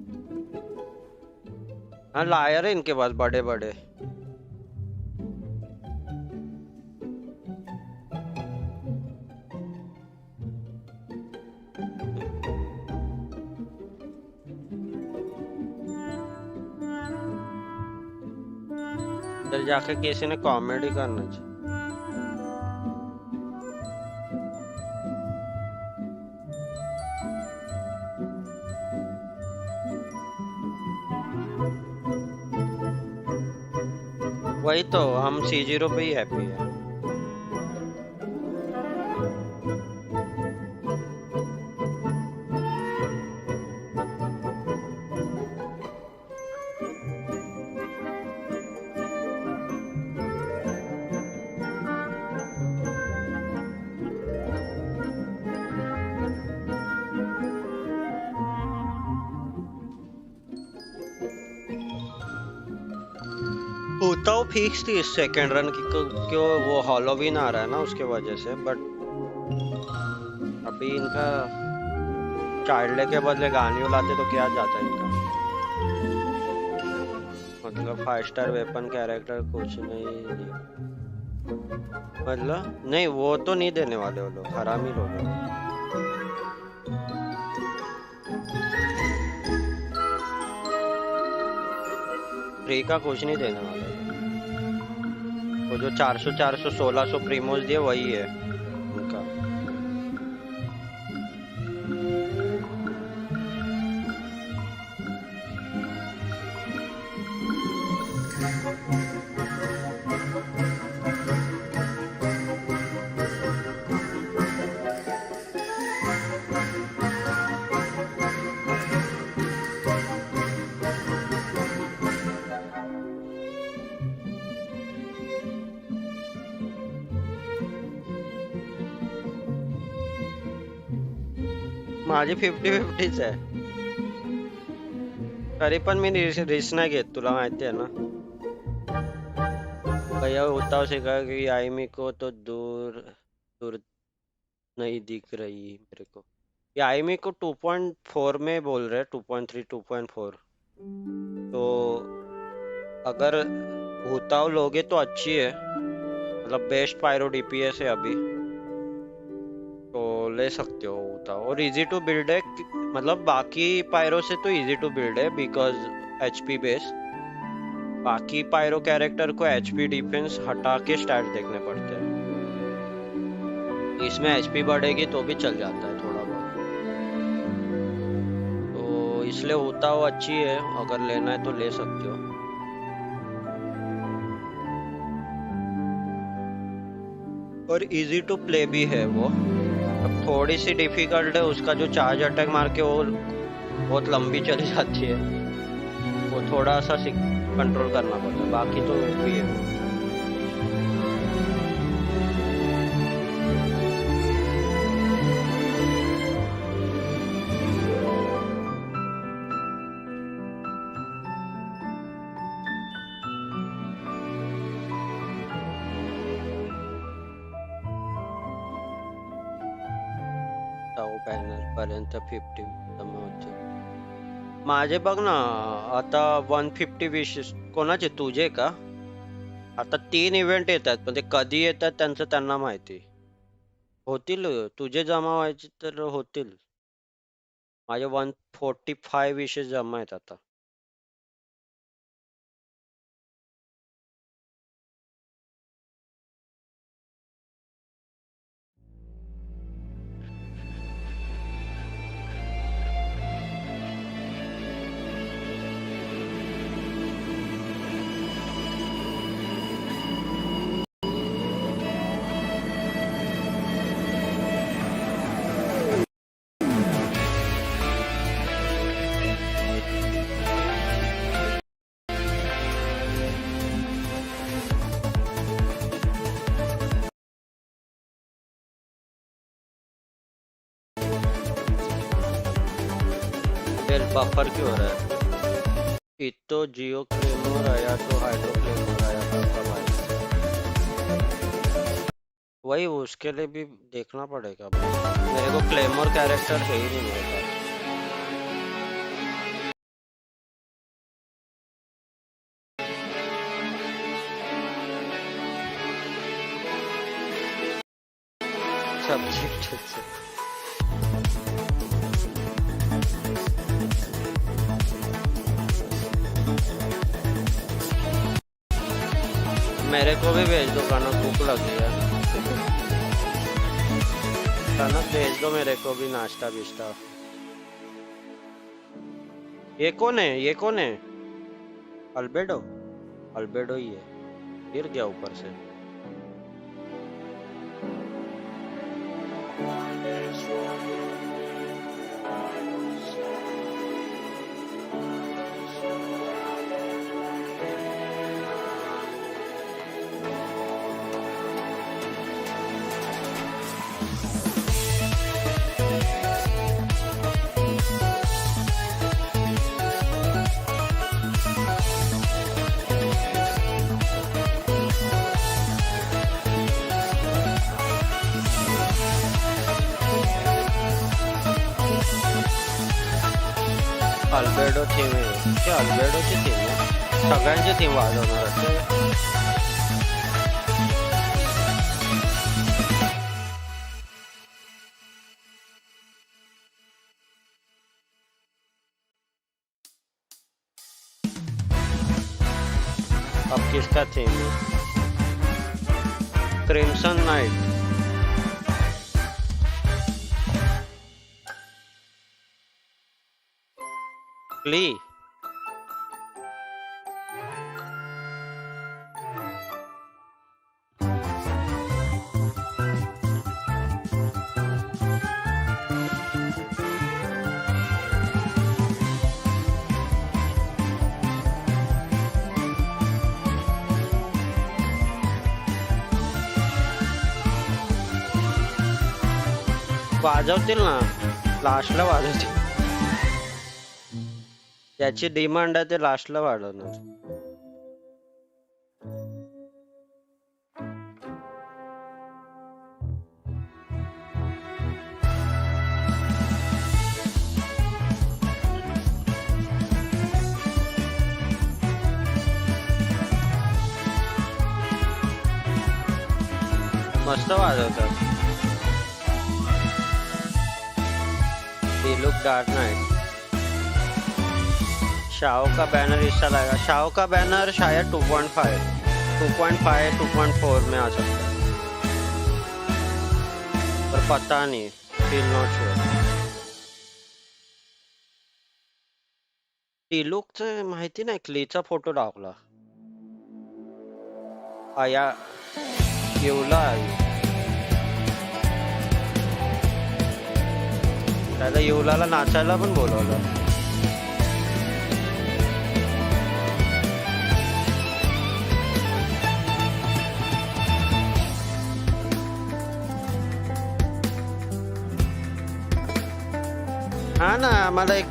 हाँ लायर है इनके पास बड़े बड़े। इधर जाके किसी ने कॉमेडी करना चाहिए। वही तो, हम C0 पे ही हैप्पी है। होता हो फिक्स थी इस सेकेंड रन की, क्यों वो हॉलोवीन आ रहा है ना उसके वजह से, बट अभी इनका चाइल्ड के बदले गानी लाते तो क्या जाता इनका। मतलब 5 स्टार वेपन कैरेक्टर कुछ नहीं, मतलब नहीं वो तो नहीं देने वाले वो लोग, हरामी लोग हैं। फ्री का कुछ नहीं देने वाले, वो जो 400 400 1600 प्रीमोस दिए वही है उनका। माझी 50-50च आहे, तरी पण मी रिस्क नाही घेत, तुला माहिती आहे ना। भैया होता शिका कि आईमी को तो दूर दूर नहीं दिख रही मेरे को, ये आईमी को 2.4 में बोल रहे, 2.3 2.4। तो अगर होता लोगे तो अच्छी है, मतलब बेस्ट पायरो डीपीएस है अभी, तो ले सकते हो होता। और इजी टू बिल्ड है, मतलब बाकी पायरो से तो इजी टू बिल्ड है बिकॉज एचपी बेस। बाकी पायरो कैरेक्टर को एचपी डिफेंस हटा के स्टैट्स देखने पड़ते हैं, इसमें एचपी बढ़ेगी तो भी चल जाता है थोड़ा बहुत, तो इसलिए होता हो अच्छी है, अगर लेना है तो ले सकते हो। और इजी टू प्ले भी है वो। अब थोड़ी सी डिफिकल्ट है उसका, जो चार्ज अटैक मार के वो बहुत लंबी चली जाती है, वो थोड़ा सा कंट्रोल करना पड़ता है, बाकी तो भी है। पॅनल पर्यंत 50 होते माझे, बघ ना आता 150 विशेष कोणाचे, तुझे का? आता 3 इव्हेंट येतात, पण ते कधी येतात त्यांचं त्यांना माहिती। होतील तुझे जमा व्हायचे तर होतील, माझे 145 विशेष जमा आहेत आता। बफर क्यों हो रहा है? एक तो जियो क्लेमोर आया तो हाइड्रो क्लेमोर आया था भाई, वही उसके लिए भी देखना पड़ेगा। मेरे को क्लेमोर कैरेक्टर है ही नहीं मेरे पास। सब्जेक्ट से मेरे को भी भेज दो कनक, भूख लगी है। कनक भेज दो मेरे को भी नाश्ता विश्ता। ये कौन है, ये कौन है? अल्बेडो, अल्बेडो ही है, गिर गया ऊपर से। अल्बेडो थीम आहे ते, अल्बेडोची थीम आहे, सगळ्यांची थीम वाजवणार असते। अब किसका थीम है? Crimson night. ली वाजवतील ना, लास्टला वाजवतील, त्याची डिमांड आहे ते लास्टला वाढवणार। मस्त वाजवतात। Look dark night. शाओ का बैनर इस साल आएगा। शाओ का बैनर शायद 2.5, 2.4 में आ सकता है, पर पता नहीं, फील नॉट श्योर। टीलुकचं माहिती नाही, क्लीचा फोटो टाकला आया येवला त्याला येवलाला नाचायला पण बोलवलं। हा ना, आम्हाला एक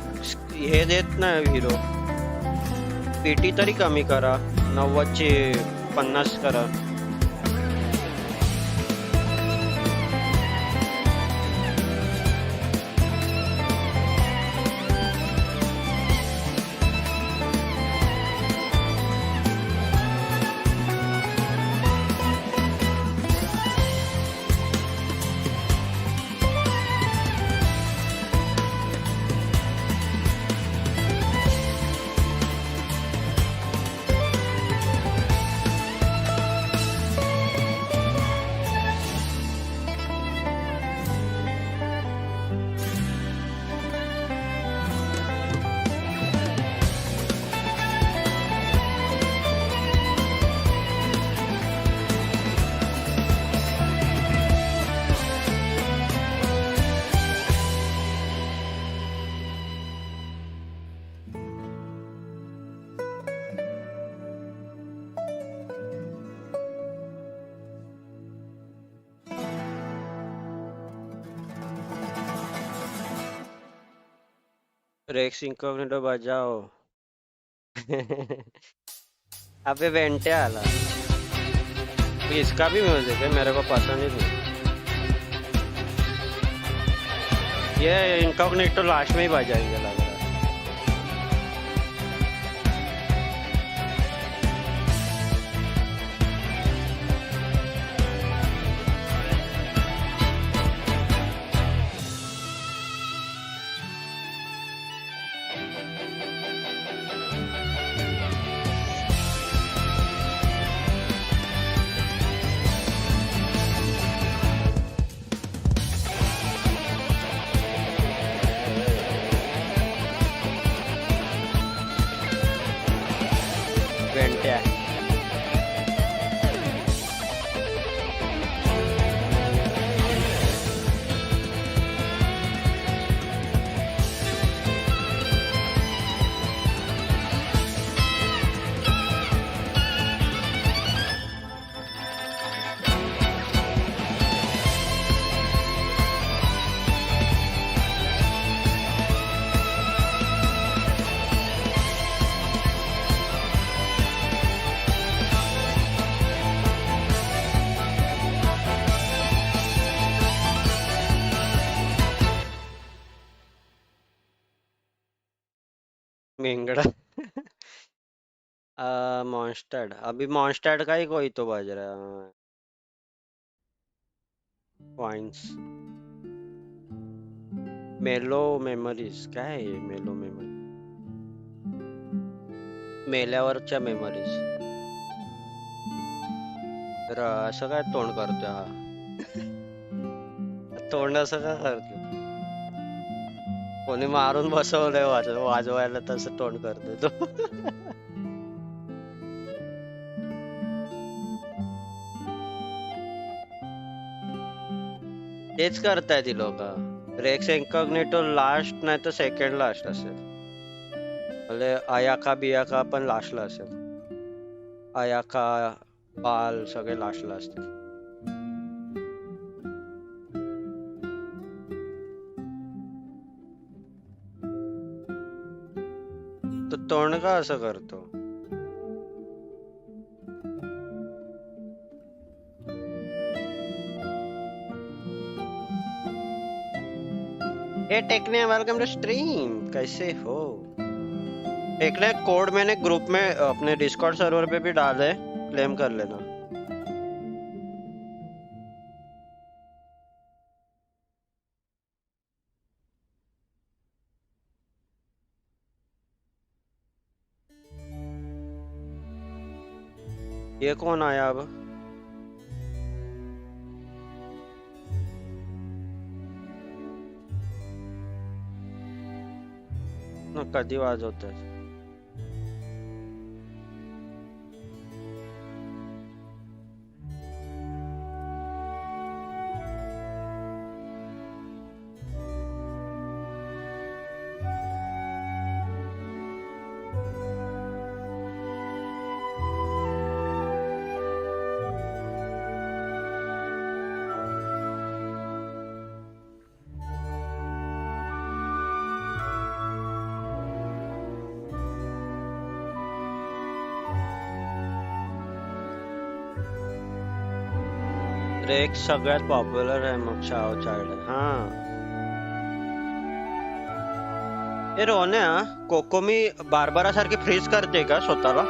हे देत नाही हिरो, पीटी तरी कमी करा, 90ची 50 करा। रेक्स इनकॉग्निटो बजाओ। अबे वेंटे आला, इसका भी म्यूजिक है, मेरे को पसंद ही नहीं। ये इनकॉग्निटो लास्ट में ही बजाएंगे लग रहा है। मेंगड़ा मॉन्स्टर्ड, अभी मॉन्स्टर्ड का ही कोई तो बज रहा है। पॉइंट्स मेलो मेमरीज, काय आहे हे मेलो मेमरी? मेल्यावरच्या मेमरीज. तर असं काय तोंड करतोय हा? तोंड असं का करतोय? कोणी मारून बसवलंय वाजवायला, तसं तोंड करतोय तो. तेच करताय ती लोक. रेक्स इन्कॉग्निटो लास्ट नाही तर सेकंड लास्ट असेल. म्हणजे अयाका बियाका पण लास्टला असेल. अयाका बाल सगळे लास्टला असतील. तो तोंड का असं करतो? हे टेकने वेलकम टू स्ट्रीम, कैसे हो? टेकने कोड मैंने ग्रुप में अपने डिस्कॉर्ड सर्वर पे भी डाले, क्लेम कर लेना. ये कौन आया अब? कधी वाजवतात? रेक सगळ्यात पॉप्युलर आहे, मग शाओ चाइल्ड. हा हे रोन्या, कोकोमी बारबारा सारखी फ्रीज करते का स्वतःला?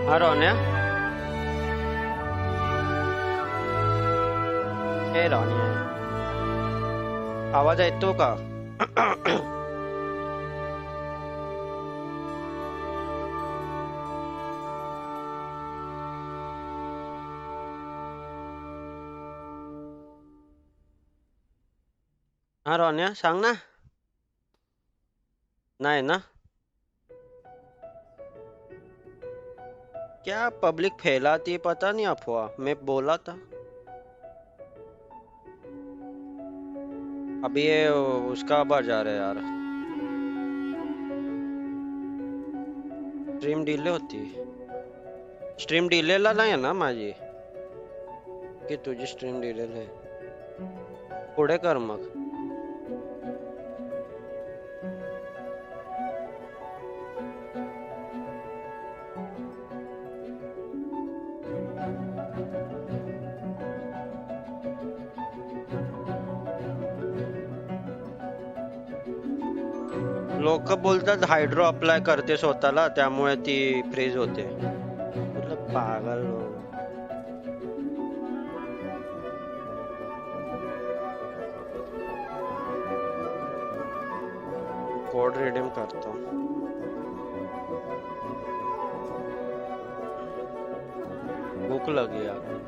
हा रोन्या, हे रोन्या, आवाज येतो का? हाँ रोन्या सांग ना. नहीं ना? क्या पब्लिक फैलाती है पता नहीं अफवाह. मैं बोला था अभी ये उसका बजा रहे यार. स्ट्रीम डिले होती. स्ट्रीम डिलेला नाही ना माझी, की तुझी स्ट्रीम डिलेला आहे. पुढे कर मग. लोक बोलतात हायड्रो अप्लाय करते स्वतःला, त्यामुळे ती फ्रीज होते. मतलब पागल हो. कोड रिडीम करतो. भूख लगी यार.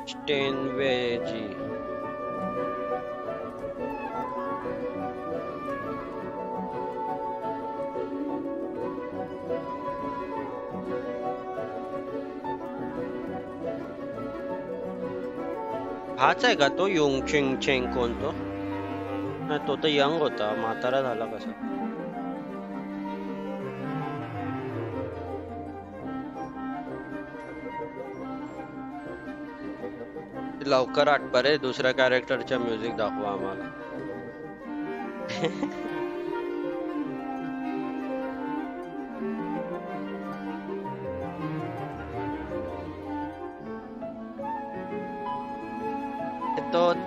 स्टेनवेजी हाच आहे का तो? युंग चिंग चेंग कोण तो? नाही, तो तर यंग होता, म्हातारा झाला कसा? लवकर आठ बरे दुसऱ्या कॅरेक्टरच्या म्युझिक दाखवा आम्हाला.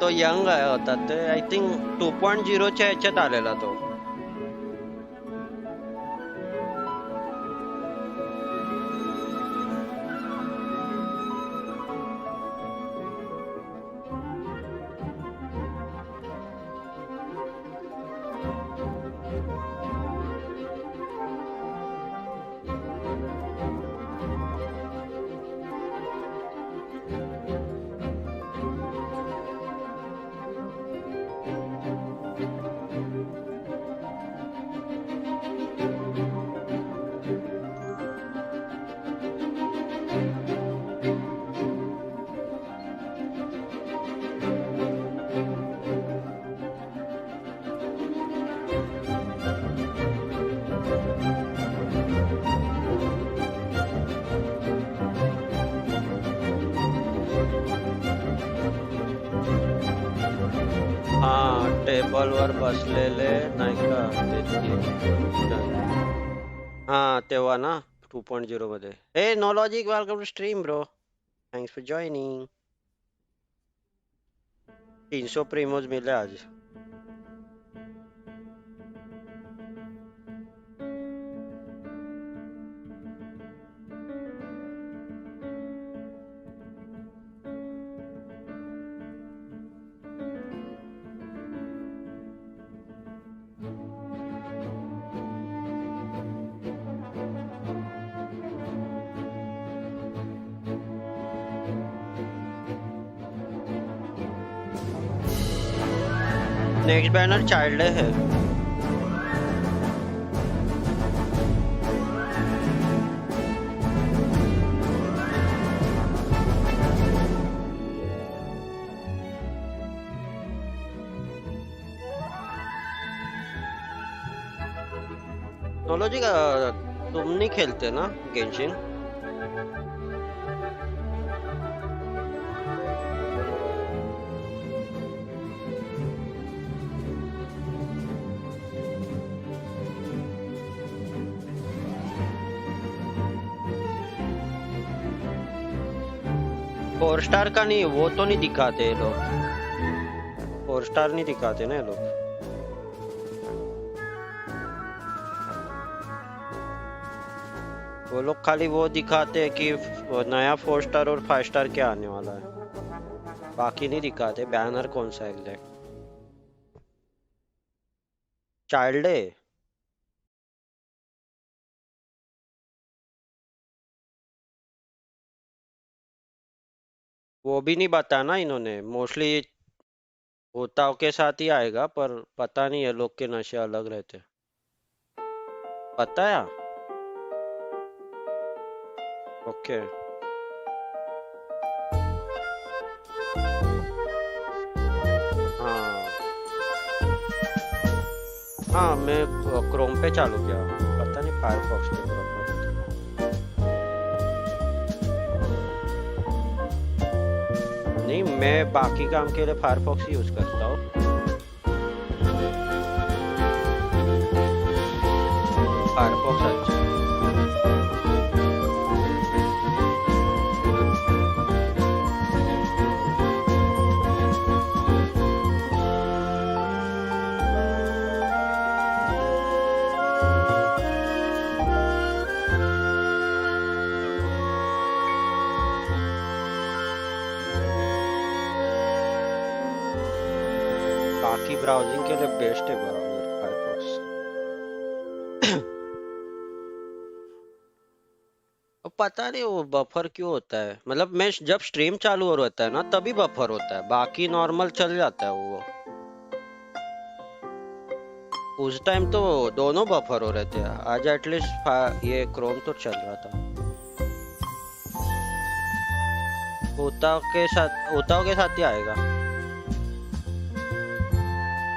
तो यंग होता ते आय थिंक 2.0 च्या ह्याच्यात आलेला तो. टेबल वर बसलेले नाही का हा तेव्हा ना 2.0 मध्ये. Hey no logic welcome to stream bro, thanks for joining. 300 primos मिले आज. नेक्स्ट बैनर चाइल्ड है. नोलॉजी का तुम नहीं खेलते ना गेंशिन? फोर स्टार का नहीं, वो तो नहीं दिखाते ये लोग. 4 स्टार नहीं दिखाते ना ये लोग. वो लोग खाली वो दिखाते हैं कि नया 4 स्टार और 5 स्टार क्या आने वाला है, बाकी नहीं दिखाते बैनर कौन सा एग्जैक्ट. चाइल्ड है वो भी नहीं बताया ना इन्होंने. मोस्टली होताओं के साथ ही आएगा, पर पता नहीं है लोग के नशे अलग रहते. बताया ओके. हाँ हाँ मैं क्रोम पे चालू किया, पता नहीं फायरफॉक्स पे प्रॉपर. नहीं मैं बाकी काम के लिए फायरफॉक्स यूज करता हूँ. फायरफॉक्स अच्छा. बाकी ब्राउजिंग के लिए बेस्ट है ब्राउजर फायरफॉक्स. अब पता नहीं वो बफर क्यों होता है. मतलब मैं जब स्ट्रीम चालू हो रहता है ना तभी बफर होता है, बाकी नॉर्मल चल जाता है वो. उस टाइम तो दोनों बफर हो रहे थे. आज एटलीस्ट ये क्रोम तो चल रहा था. होताओं के साथ ही आएगा.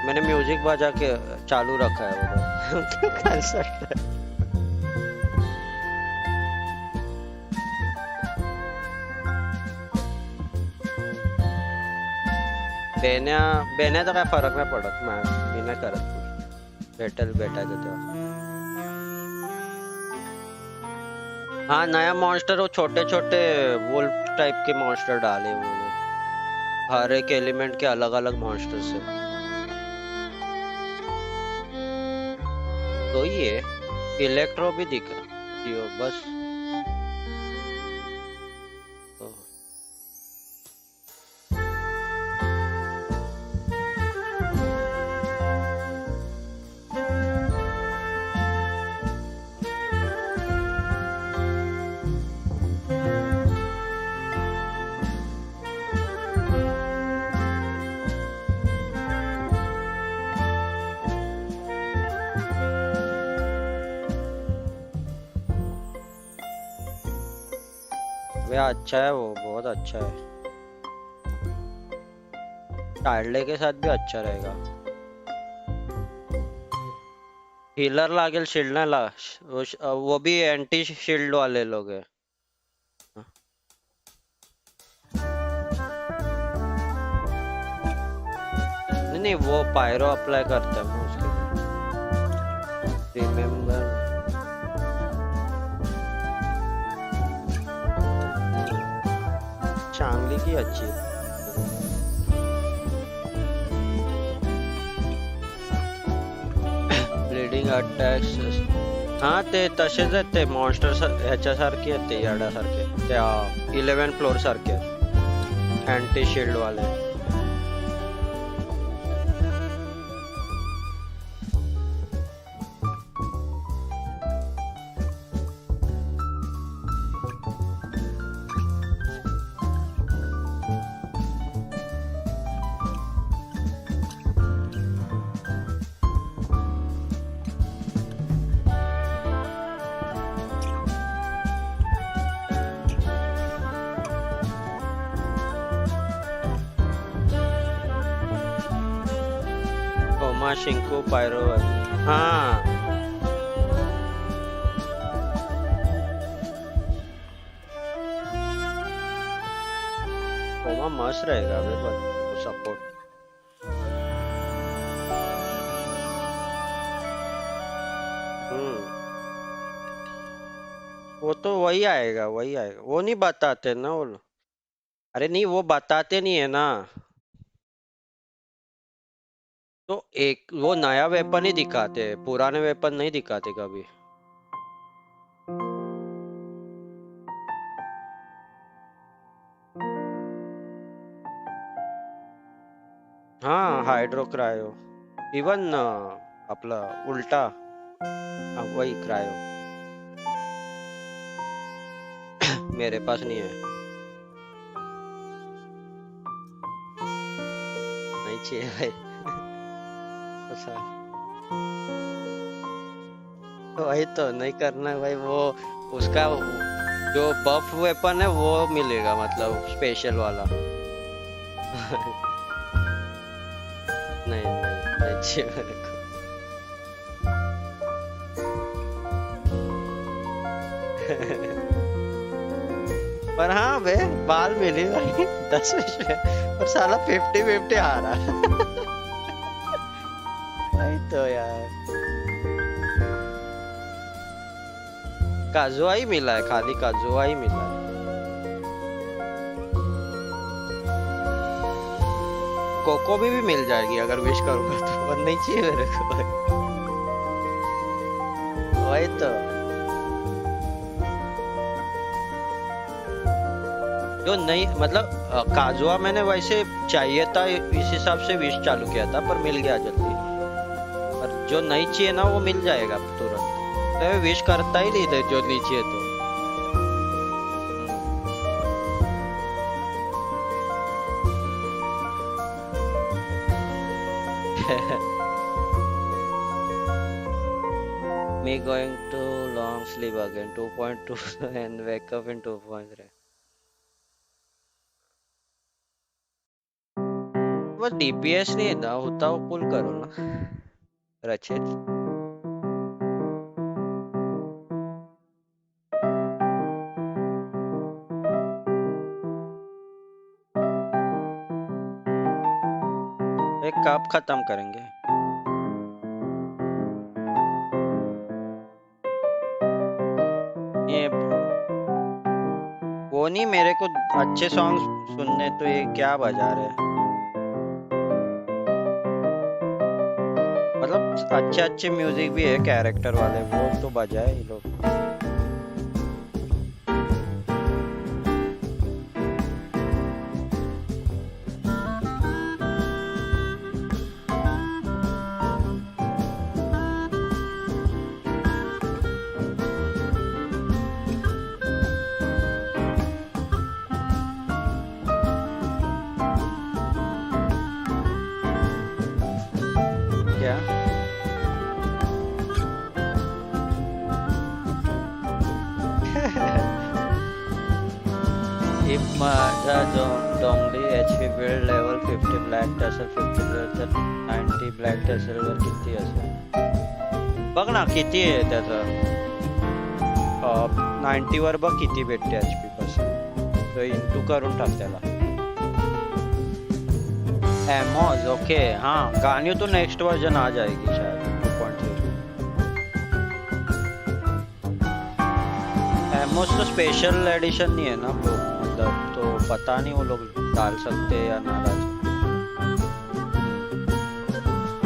मैंने म्यूजिक बजा के चालू रखा है वो कर सकता है. बेण्या तर काय फरक नाही पडत मी नाही करत भेटायचं तेव्हा. हाँ नया मॉन्स्टर वो छोटे छोटे वुल्फ टाइप के मॉन्स्टर डाले उन्होंने, हर एक एलिमेंट के अलग अलग मॉन्स्टर्स है. तो ये इलेक्ट्रो भी दिखा दियो बस. तो वे अच्छा है, वो बहुत अच्छा है. टाइडले के साथ भी अच्छा रहेगा. हीलर लागेल शील्ड ना ला वो भी एंटी शील्ड वाले लोग हैं. नहीं वो पायरो अप्लाई करता है मैं उसके लिए. रिमेम्बर चांगली की अच्छी है. ब्लीडिंग अटॅक्स हाँ ते तसेच आहेत ते मॉन्स्टर ह्याच्यासारखे आहेत ते याडासारखे त्या 11 फ्लोर सारखे अँटी शिल्ड वाले. शिंकू पायरो हाँ कोमा मस्त रहेगा वे पर सपोर्ट. वो तो वही आएगा वो नहीं बताते ना वो. अरे नहीं वो बताते नहीं है ना. तो एक वो नया वेपन ही दिखाते हैं, पुराने वेपन नहीं दिखाते कभी. हाँ हाइड्रो क्रायो इवन आपला उल्टा वही क्रायो मेरे पास नहीं है. नहीं चाहिए भाई. अच्छा तो वही तो नहीं करना है भाई. वो उसका जो बफ वेपन है वो मिलेगा मतलब स्पेशल वाला. नहीं चाहिए मेरे को. पर हाँ बे बाल मिली भाई 10 में और साला 50-50 आ रहा. भाई तो यार काजुआ ही मिला है, खाली काजुआ ही मिला है. कोको भी मिल जाएगी अगर विश करूंगा तो, पर नहीं चाहिए मेरे को. वही तो जो नहीं मतलब काजुआ मैंने वैसे चाहिए था इस हिसाब से विश चालू किया था पर मिल गया जल्दी. पर जो नहीं चाहिए ना वो मिल जाएगा तुरंत. तो विश करता ही नहीं था जो नहीं चाहिए तो. Me going to long sleep again 2.2 and wake up in 2.3. बस डीपीएस नहीं ना होता वो पुल करो ना रचित. कब खत्म करेंगे? ये वो नहीं, मेरे को अच्छे सॉन्ग्स सुनने, तो ये क्या बजा रहे हैं? मतलब अच्छे अच्छे म्यूजिक भी है कैरेक्टर वाले, वो तो बजाए ये लोग। क्या? If Dongli HP build level 50 black tassel 50 black 90 black tassel वर किती असेल? बघ ना किती आहे त्याचं. 90 वर बघ किती भेटते HP पासून. तो इंटू करून टाक त्याला. एमोज ओके. हाँ गानियो तो नेक्स्ट वर्जन आ जाएगी शायद 2.0. एमोज तो स्पेशल एडिशन नहीं है ना ब्रो, मतलब तो पता नहीं वो लोग डाल सकते हैं या ना डाल सकते.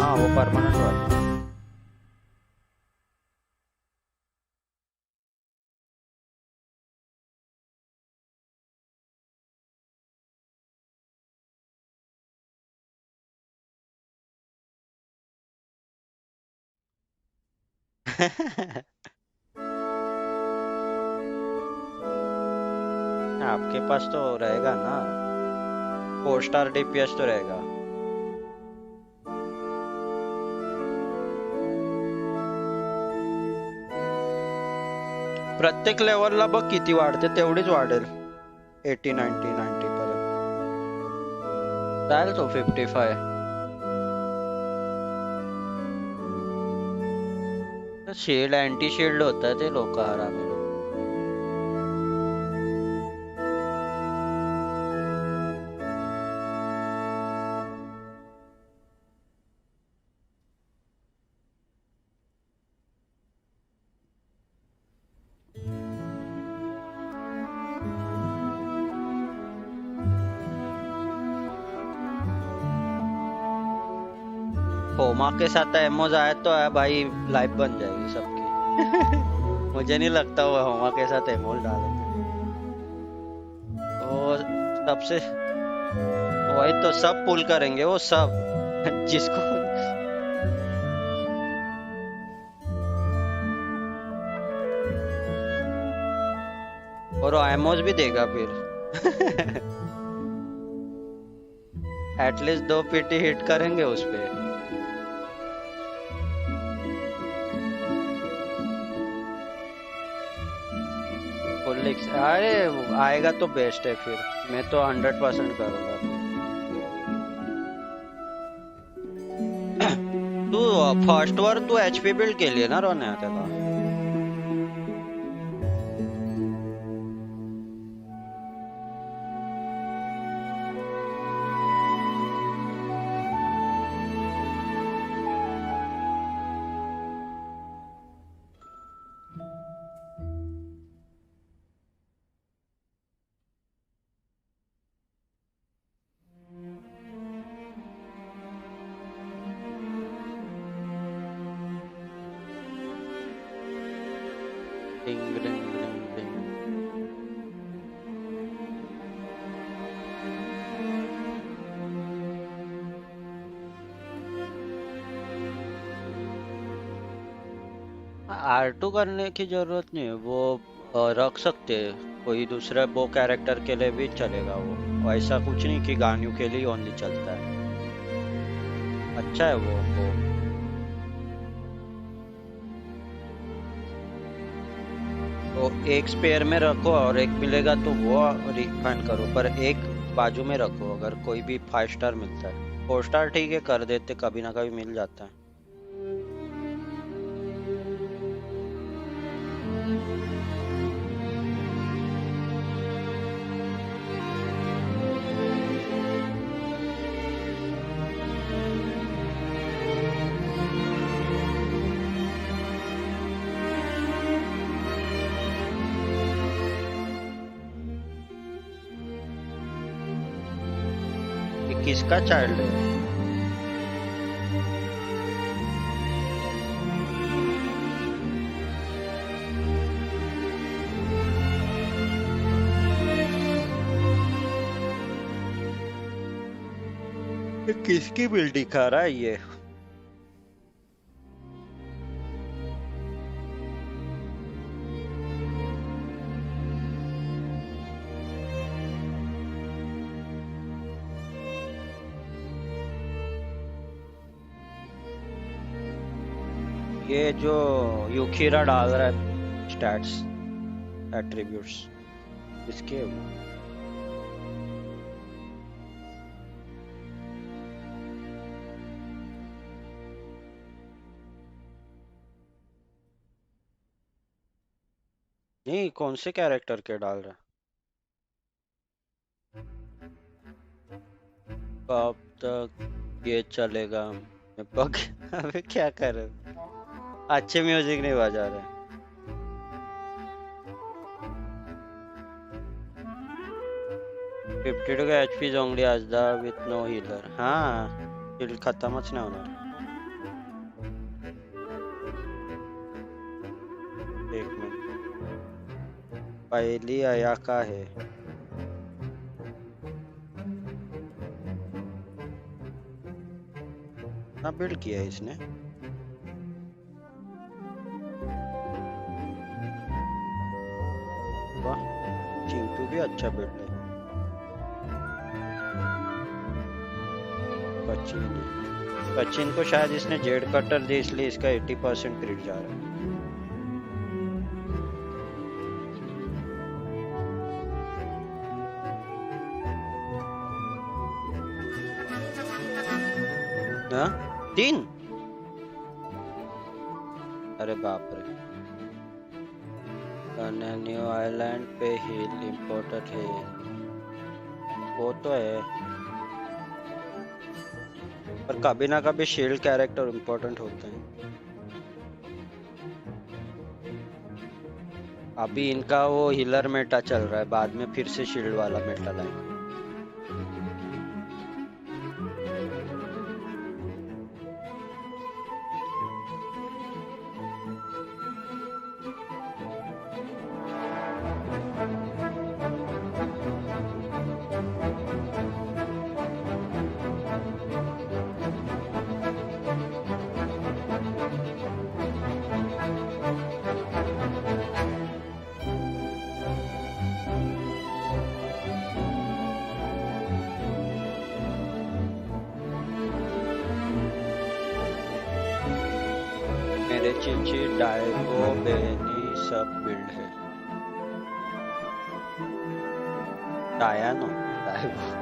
हाँ वो परमानेंट वाला. आपके पास तो रहेगा ना, 4 स्टार DPS तो रहेगा. प्रत्येक लेवलला बघ किती वाढते, तेवढीच वाढेल 80 90 पर्यंत जाईल तो 55. शील्ड अँटी शील्ड होता है ते लोक आराम. होमा के साथ एमोज आया तो है भाई, लाइफ बन जाएगी सबकी. मुझे नहीं लगता वो होमा के साथ एमोज डालेंगे. वो सबसे वही तो सब पुल करेंगे वो सब. जिसको और एमोज भी देगा फिर. एटलीस्ट 2 पीटी हिट करेंगे उस पे. अरे आएगा तो बेस्ट है, फिर मैं तो 100% करूंगा. तू फर्स्ट वर तू HP बिल्ड केली ना रोने त्याला. R2 करने की जरूरत नहीं है, वो रख सकते हैं. कोई दूसरा वो कैरेक्टर के लिए भी चलेगा वो. ऐसा कुछ नहीं कि गानियों के लिए ओनली चलता है. अच्छा है वो. तो एक स्पेयर में रखो और एक मिलेगा तो वो रिफाइन करो, पर एक बाजू में रखो. अगर कोई भी 5 स्टार मिलता है, 4 स्टार ठीक है कर देते, कभी ना कभी मिल जाता है. किसका चाइल्ड है? ये किसकी बिल्ड दिखा रहा है ये? ये जो युखीरा डाल रहा है स्टैट्स एट्रीब्यूट्स इसके नहीं, कौन से कैरेक्टर के डाल रहा है? कब तक ये चलेगा? मैं पक अबे क्या कर रहे हो? अच्छे म्यूजिक नहीं बजा रहे। 52 का HP ओनली आजदा विथ नो हीलर। हाँ, हील खत्मच नाही होणार। एक मिनिट, पहली आया का है? ना बिल्ड किया है इसने। वाह, चिंटू भी अच्छा बिल्ड है। सचिन को शायद इसने जेड कटर दी इसलिए इसका 80% क्रिट जा रहा है। हाँ? 3? अरे बाप रे। न्यू आइलैंड पे हिल इम्पोर्टेड है, वो तो है, पर कभी ना कभी शील्ड कैरेक्टर इम्पोर्टेंट होते हैं। अभी इनका वो हीलर मेटा चल रहा है, बाद में फिर से शील्ड वाला मेटा लाएंगे। मेरे चिंची डायगो बेनी सब बिल्ड है। डायनो डायगो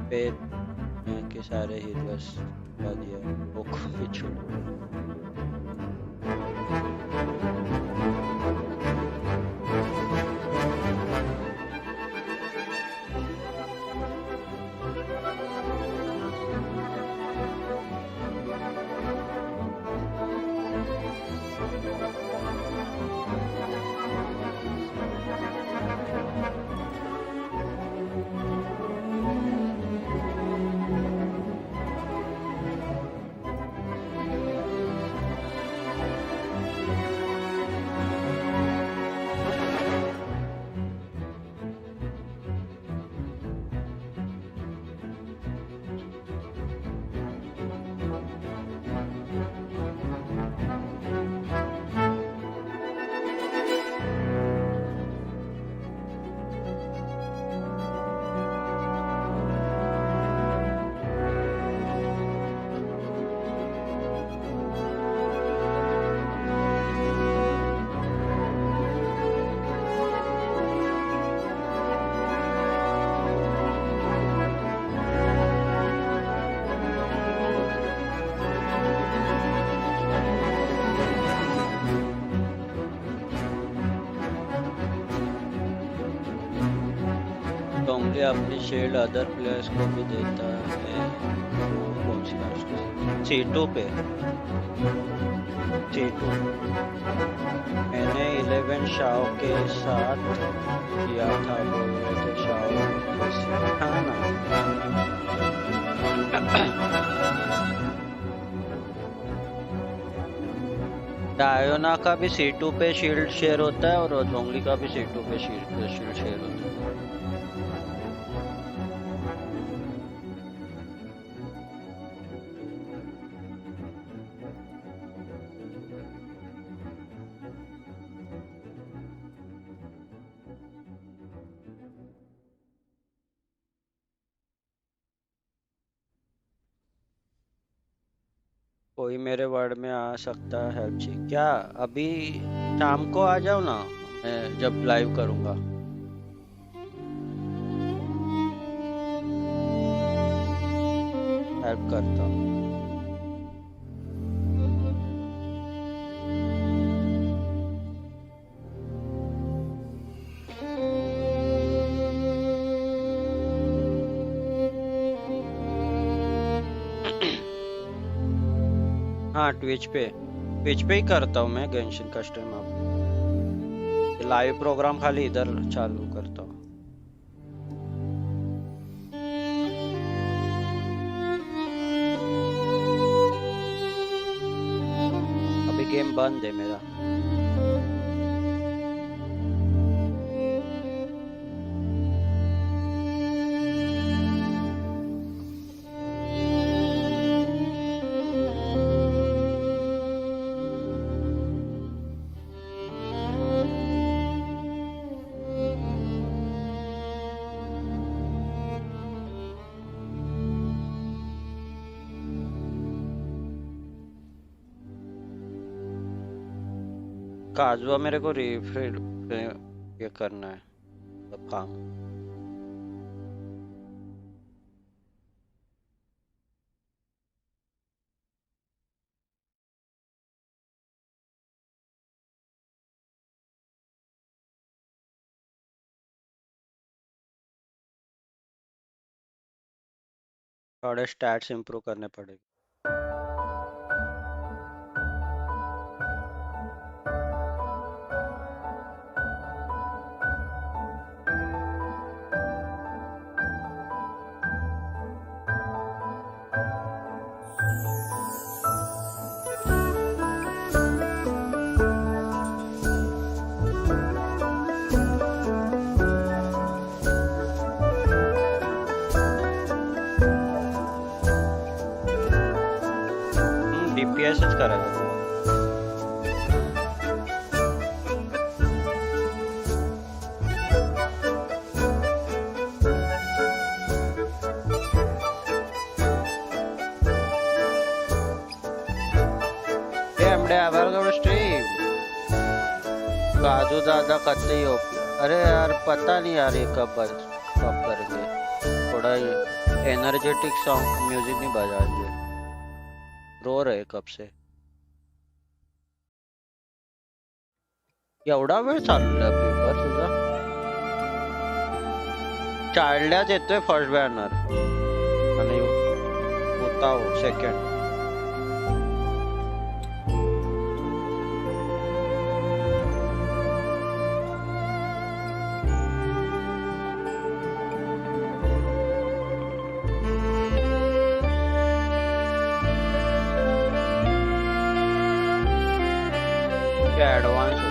पे के सारे हीलर्स का दिया वो भी छोड़। डोंगली अपनी शील्ड अदर प्लेयर्स को भी देता है। वो कौन सी C2 पे C2 मैंने 11 शाओ के साथ किया था, बोल रहे थे शाओ हाँ ना। डायोना का भी C2 पे शील्ड शेयर होता है और जोंगली का भी C2 पे शील्ड शेयर होता है। कोई मेरे वर्ड में आ सकता है हेल्प चाहिए क्या? अभी शाम को आ जाओ ना, मैं जब लाइव करूंगा। हेल्प करता हूँ। हाँ ट्विच पे ही करता हूँ मैं गेंशिन का स्ट्रीम। अब लाइव प्रोग्राम खाली इधर चालू करता हूँ। अभी गेम बंद है मेरा। काजुआ मेरे को रिफिल ये करना है सब काम। थोड़े स्टैट्स इंप्रूव करने पड़ेंगे। डीपीएस करेगा। काजू दादा कतई हो। अरे यार पता नहीं यार ये कब करेंगे। थोड़ा एनर्जेटिक सॉन्ग म्यूजिक नहीं बजाएंगे। रो रहे कब से। एवढा वेळ चालला पेपर तुझा? चाइल्डच येतोय फर्स्ट बॅनर आणि होता हो सेकंड। ऍडव्हान्स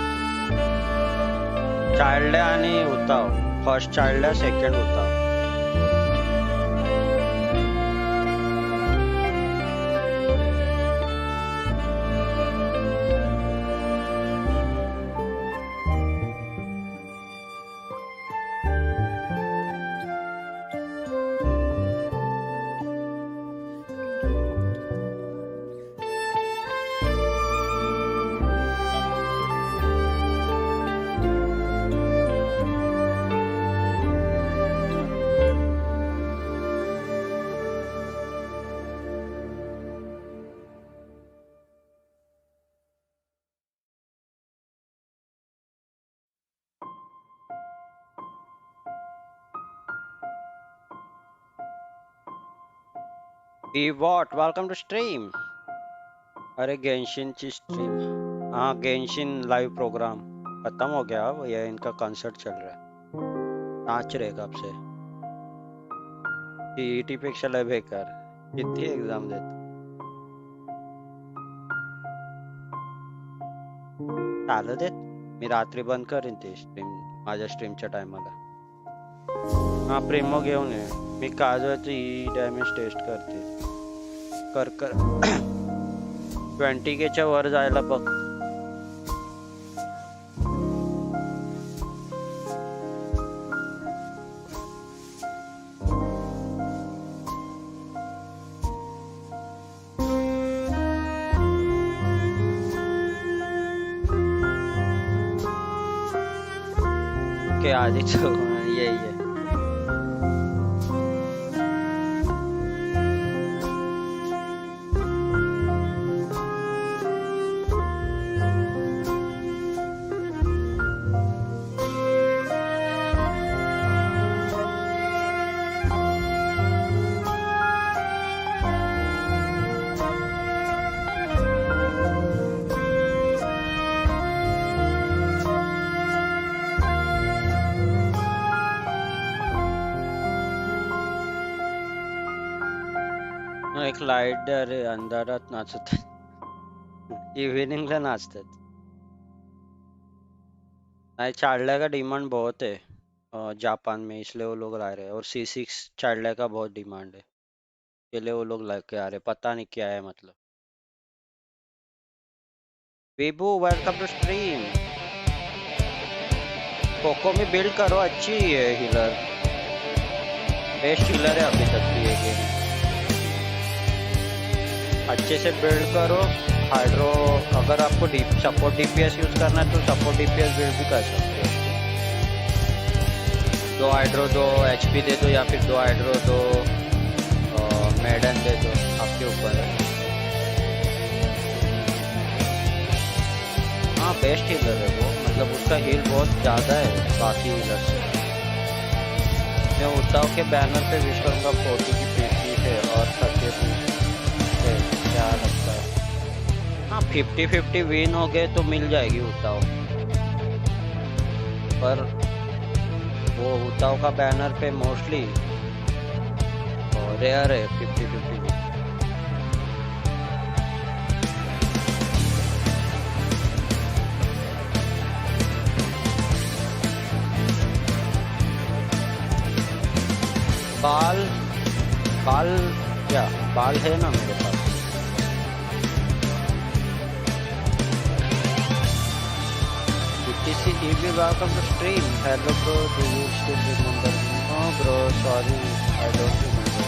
चाइल्ड आणि होता फर्स्ट चाइल्ड सेकंड होता। What? Welcome to stream. अरे गेंशिन ची स्ट्रीम, हाँ गेंशिन लाइव प्रोग्राम खत्म हो गया, अब ये इनका कॉन्सर्ट चल रहा है, नाच रहे कब से। सीईटी पेक्षा लय बेकार, किती एक्झाम देत चालू देत, मी रात्री बंद करीन ते स्ट्रीम माझ्या स्ट्रीमच्या टायमाला। हा प्रेमो घेऊन ये, मी काजवाची ई डॅमेज टेस्ट करते, कर 20K च्या वर जायला बघ। के आधी तो यही है। एक लाईट अरे अंधारात नाचत इव्हिनिंगला नाचतात। नहीं चार्ले का डिमांड बहुत है जापान में, इसलिए वो लोग ला रहे हैं, और C6 चार्ले का बहुत डिमांड है, इसलिए वो लोग लेके आ रहे, पता नहीं क्या है मतलब। विभू वेलकम टू स्ट्रीम। कोको में बिल्ड करो, अच्छी है हीलर, बेस्ट हीलर है अभी तक की ये गेम, अच्छे से बिल्ड करो। हाइड्रो अगर आपको सपोर्ट DPS यूज करना है तो सपोर्ट DPS बिल्ड भी कर सकते हो, 2 हाइड्रो 2 HP दे दो, या फिर 2 हाइड्रो 2 मेडन दे दो, आपके ऊपर है। हाँ बेस्ट हीलर है वो, मतलब उसका हील बहुत ज़्यादा है बाकी हीलर से। मैं उताव के बैनर पे विश करूँगा 40 की पीसी है और 30 से, क्या लगता है? हाँ 50-50 विन हो गए तो मिल जाएगी उताव, पर वो उताव का बैनर पे मोस्टली रेयर है 50-50 विन। बाल है ना मेरे पास। BTC DB welcome to stream. Hello bro, do you still remember me? No bro, sorry, I don't remember.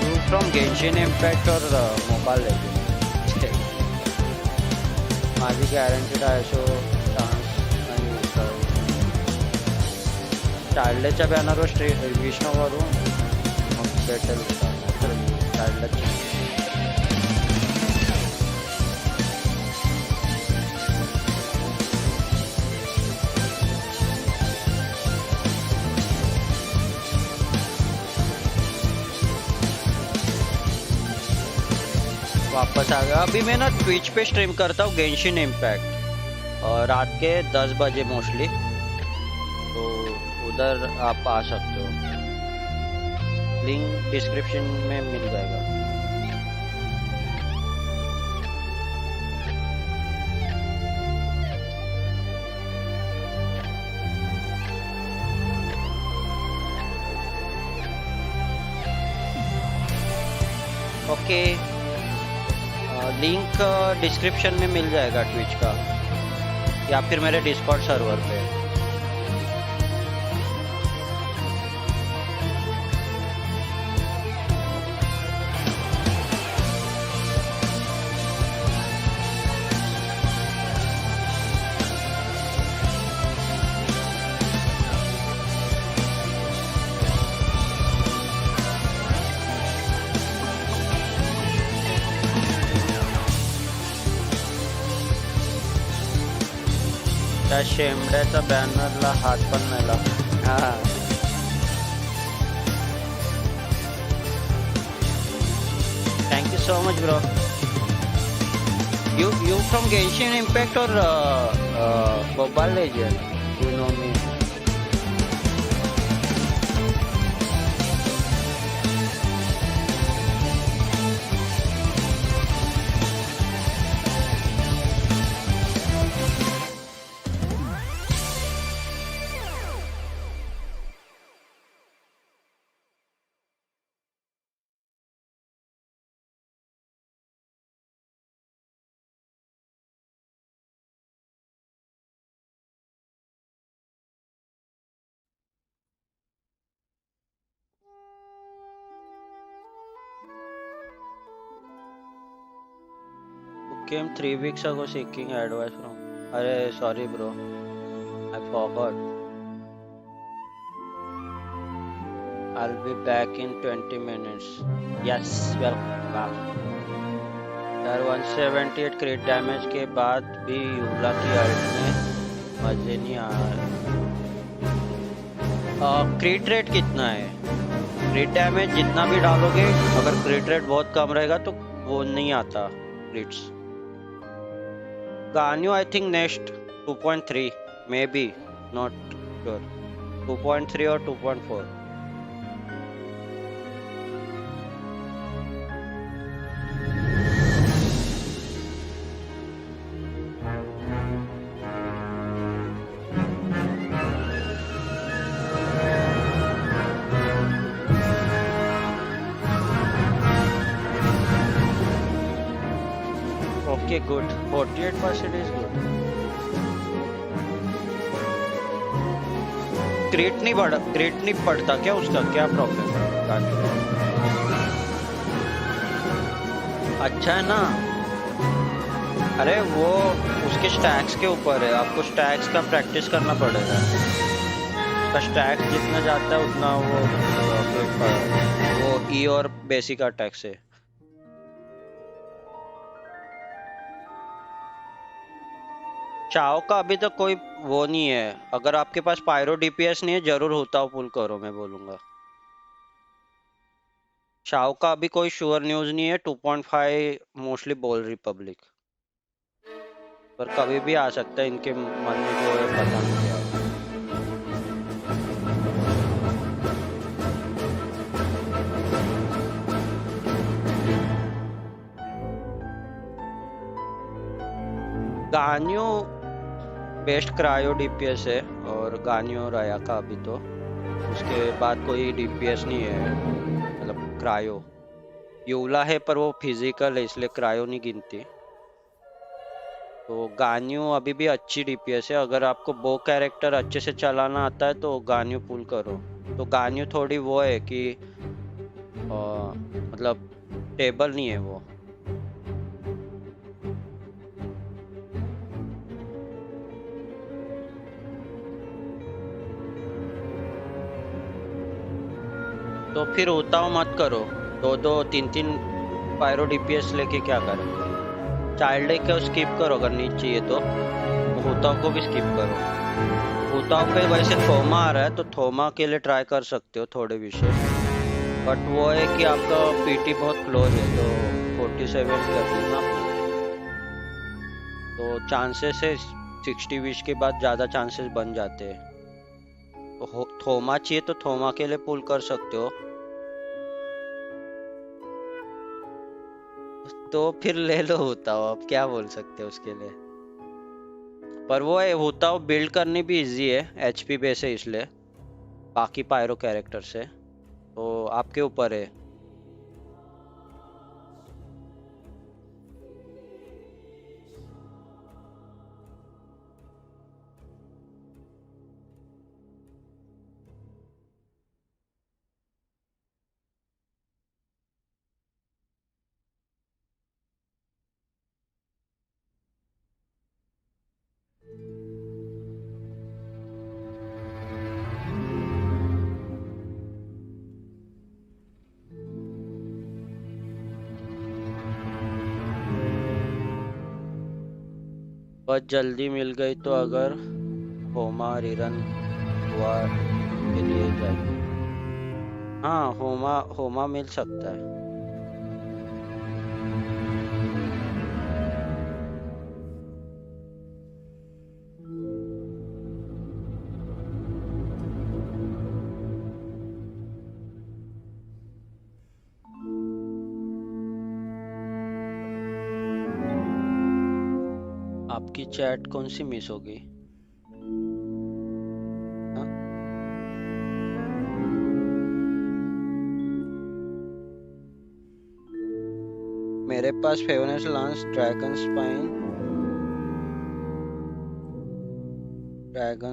You from Genshin Impact or Mobile Legends? माझी गॅरंटीड आहे सो चान्स नाही होता। चार्लेच्या बॅनरवर विष्णूवरून मग भेटेल तर चार्लेच्या वापस आ गया। अभी मैं ना ट्विच पे स्ट्रीम करता हूँ गेंशिन इम्पैक्ट, और रात के 10 बजे मोस्टली, तो उधर आप आ सकते हो, लिंक डिस्क्रिप्शन में मिल जाएगा। ओके लिंक डिस्क्रिप्शन में मिल जाएगा ट्विच का, या फिर मेरे डिस्कॉर्ड सर्वर पे। त्या शेमड्याचा बॅनरला हात पण नाही लावला। हा so much, bro. You from Genshin Impact or Mobile Legend? You know me. Came 3 weeks ago seeking advice from. Arey, sorry, bro. I forgot. I'll be back in 20 minutes. Yes, welcome. यार 178 क्रिट damage के बाद भी यूला की alt में मजे नहीं आ रहे। क्रिट rate कितना है? क्रिट डैमेज जितना भी डालोगे, अगर क्रिट रेट बहुत कम रहेगा तो वो नहीं आता क्रिट्स। Ganyu, I think next 2.3, maybe, not sure. 2.3 or 2.4. Okay, good. 48% is good. क्रिट नहीं पड़ता क्या उसका? क्या प्रॉब्लम है? अच्छा है ना? अरे वो उसके स्टैक्स के ऊपर है, आपको स्टैक्स का प्रैक्टिस करना पड़ेगा। उसका स्टैक्स जितना जाता है उतना वो ई और बेसिक अटैक से। चाओ का अभी तक कोई वो नहीं है। अगर आपके पास पायरो डीपीएस नहीं है, जरूर होता हो पुल करो, मैं बोलूंगा। चाओ का अभी कोई श्योर न्यूज नहीं है। 2.5 मोस्टली बोल रही पब्लिक, पर कभी भी आ सकता है। इनके मन में जो है पता नहीं क्या। गान्यो बेस्ट क्रायो डीपीएस है और गान्यो राया का अभी तो उसके बाद कोई डीपीएस नहीं है, मतलब क्रायो। यूला है पर वो फिजिकल है, इसलिए क्रायो नहीं गिनती। तो गान्यो अभी भी अच्छी डीपीएस है। अगर आपको बो कैरेक्टर अच्छे से चलाना आता है तो गान्यो पुल करो। तो गान्यो थोड़ी वो है कि मतलब टेबल नहीं है वो। तो फिर होता हो मत करो। 2-3 पायरो डीपीएस लेके क्या करेंगे? चाइल्ड को स्किप करो अगर नहीं चाहिए तो। होताओ को भी स्किप करो। होताओ पे वैसे थोमा आ रहा है तो थोमा के लिए ट्राई कर सकते हो थोड़े विषय, बट वो है कि आपका पीटी बहुत क्लोज है तो 47 कर देना। तो चांसेस है 60 विश के बाद ज़्यादा चांसेस बन जाते हैं। तो थोमा चाहिए तो थोमा के लिए पुल कर सकते हो। तो फिर ले लो होता हो, अब क्या बोल सकते हो उसके लिए। पर वो है होता हो बिल्ड करनी भी इजी है, एचपी बेस है इसलिए बाकी पायरो कैरेक्टर से। तो आपके ऊपर है। बस जल्दी मिल गई तो अगर होमा रिरन हुआ के लिए जाएगी। हाँ होमा मिल सकता है। आपकी चैट कौन सी मिस होगी? हाँ? मेरे पास Favonius lance, dragon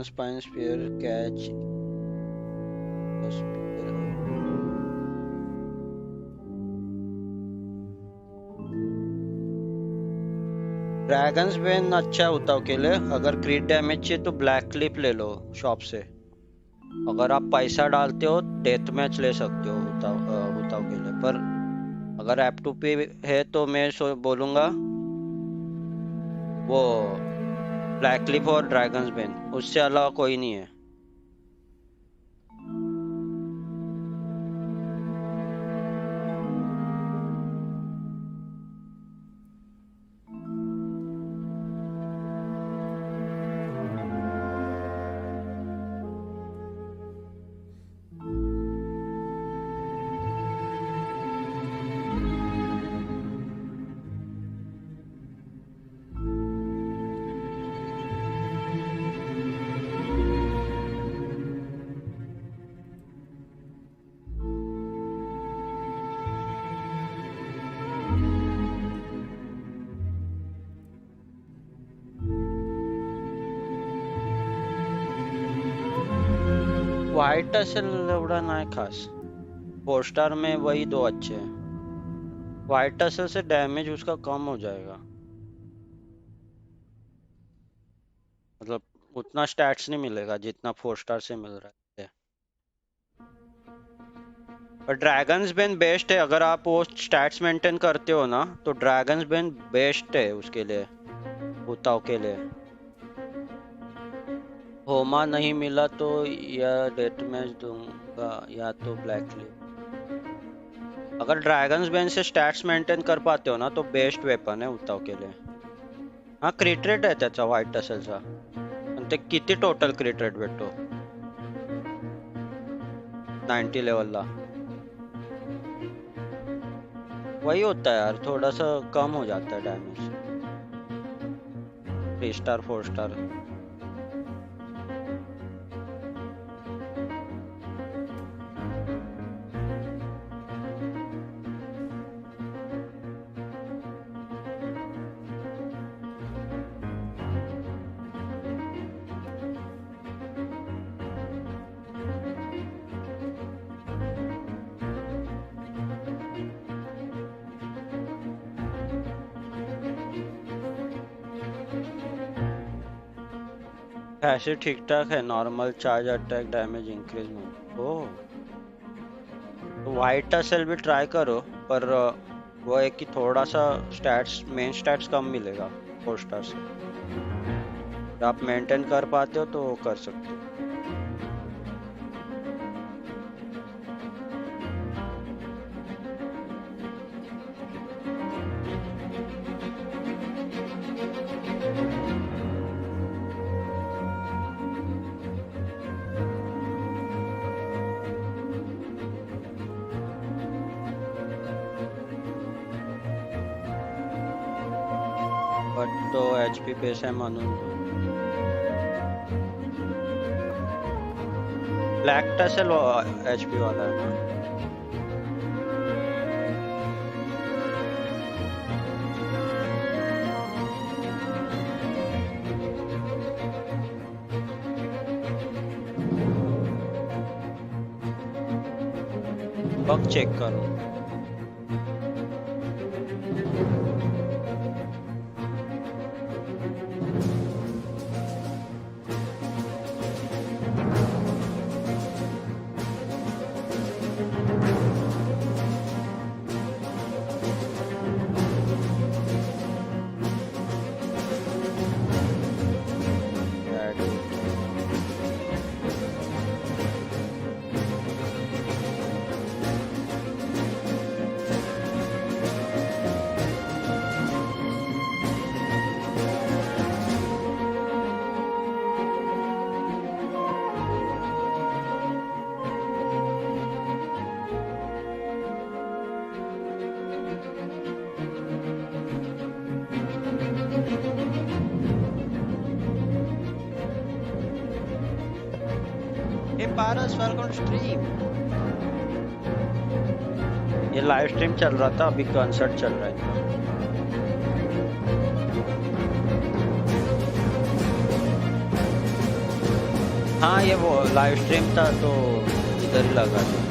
spine spear, catch spear. Dragons bane अच्छा होता है के लिए। अगर क्रीट डैमेज चाहिए तो ब्लैक क्लिप ले लो शॉप से। अगर आप पैसा डालते हो डेथ मैच ले सकते हो होता के लिए। पर अगर एप 2 पे है तो मैं बोलूंगा वो ब्लैक क्लिप और ड्रैगन्स बेन, उससे अलावा कोई नहीं है। व्हाइट असेल एवढा नाही खास। 4 स्टार में वही 2 अच्छे हैं। व्हाइट असेल से डैमेज उसका कम हो जाएगा, मतलब उतना स्टैट्स नहीं मिलेगा जितना 4 स्टार से मिल रहा है। पर ड्रैगन्स बेन बेस्ट है। अगर आप वो स्टैट्स मेंटेन करते हो ना तो ड्रैगन्स बेन बेस्ट है उसके लिए, उताव के लिए। होमा नहीं मिला तो या डेथ मैच दूंगा या तो ब्लैक क्लिप। अगर ड्रैगन्स बेन से स्टैट्स मेंटेन कर पाते हो ना तो बेस्ट वेपन आहे उताव के लिए। हाँ क्रिट रेट आहे त्याचा व्हाईट असेलचा, पण ते किती टोटल क्रिट रेट भेटतो 90 लेवलला? वही होता है यार, थोड़ा सा कम हो जाता है डैमेज 3 स्टार 4 स्टार। ऐसे ठीक ठाक है। Normal charge attack damage increase में। ओह तो व्हाइट असेल भी ट्राई करो, पर वो है कि थोड़ा सा स्टैट्स मेन स्टैट्स कम मिलेगा 4 स्टार से। अगर आप मेंटेन कर पाते हो तो वो कर सकते हो। तो एचपी बेस है म्हणून ब्लैक टसल एचपी वाला है ना। बग चेक करो। हे पारस वेलकम स्ट्रीम। ये लाइव स्ट्रीम चल रहा था, अभी कॉन्सर्ट चल रहा है। हाँ ये वो लाइव स्ट्रीम था तो इधर ही लगा था।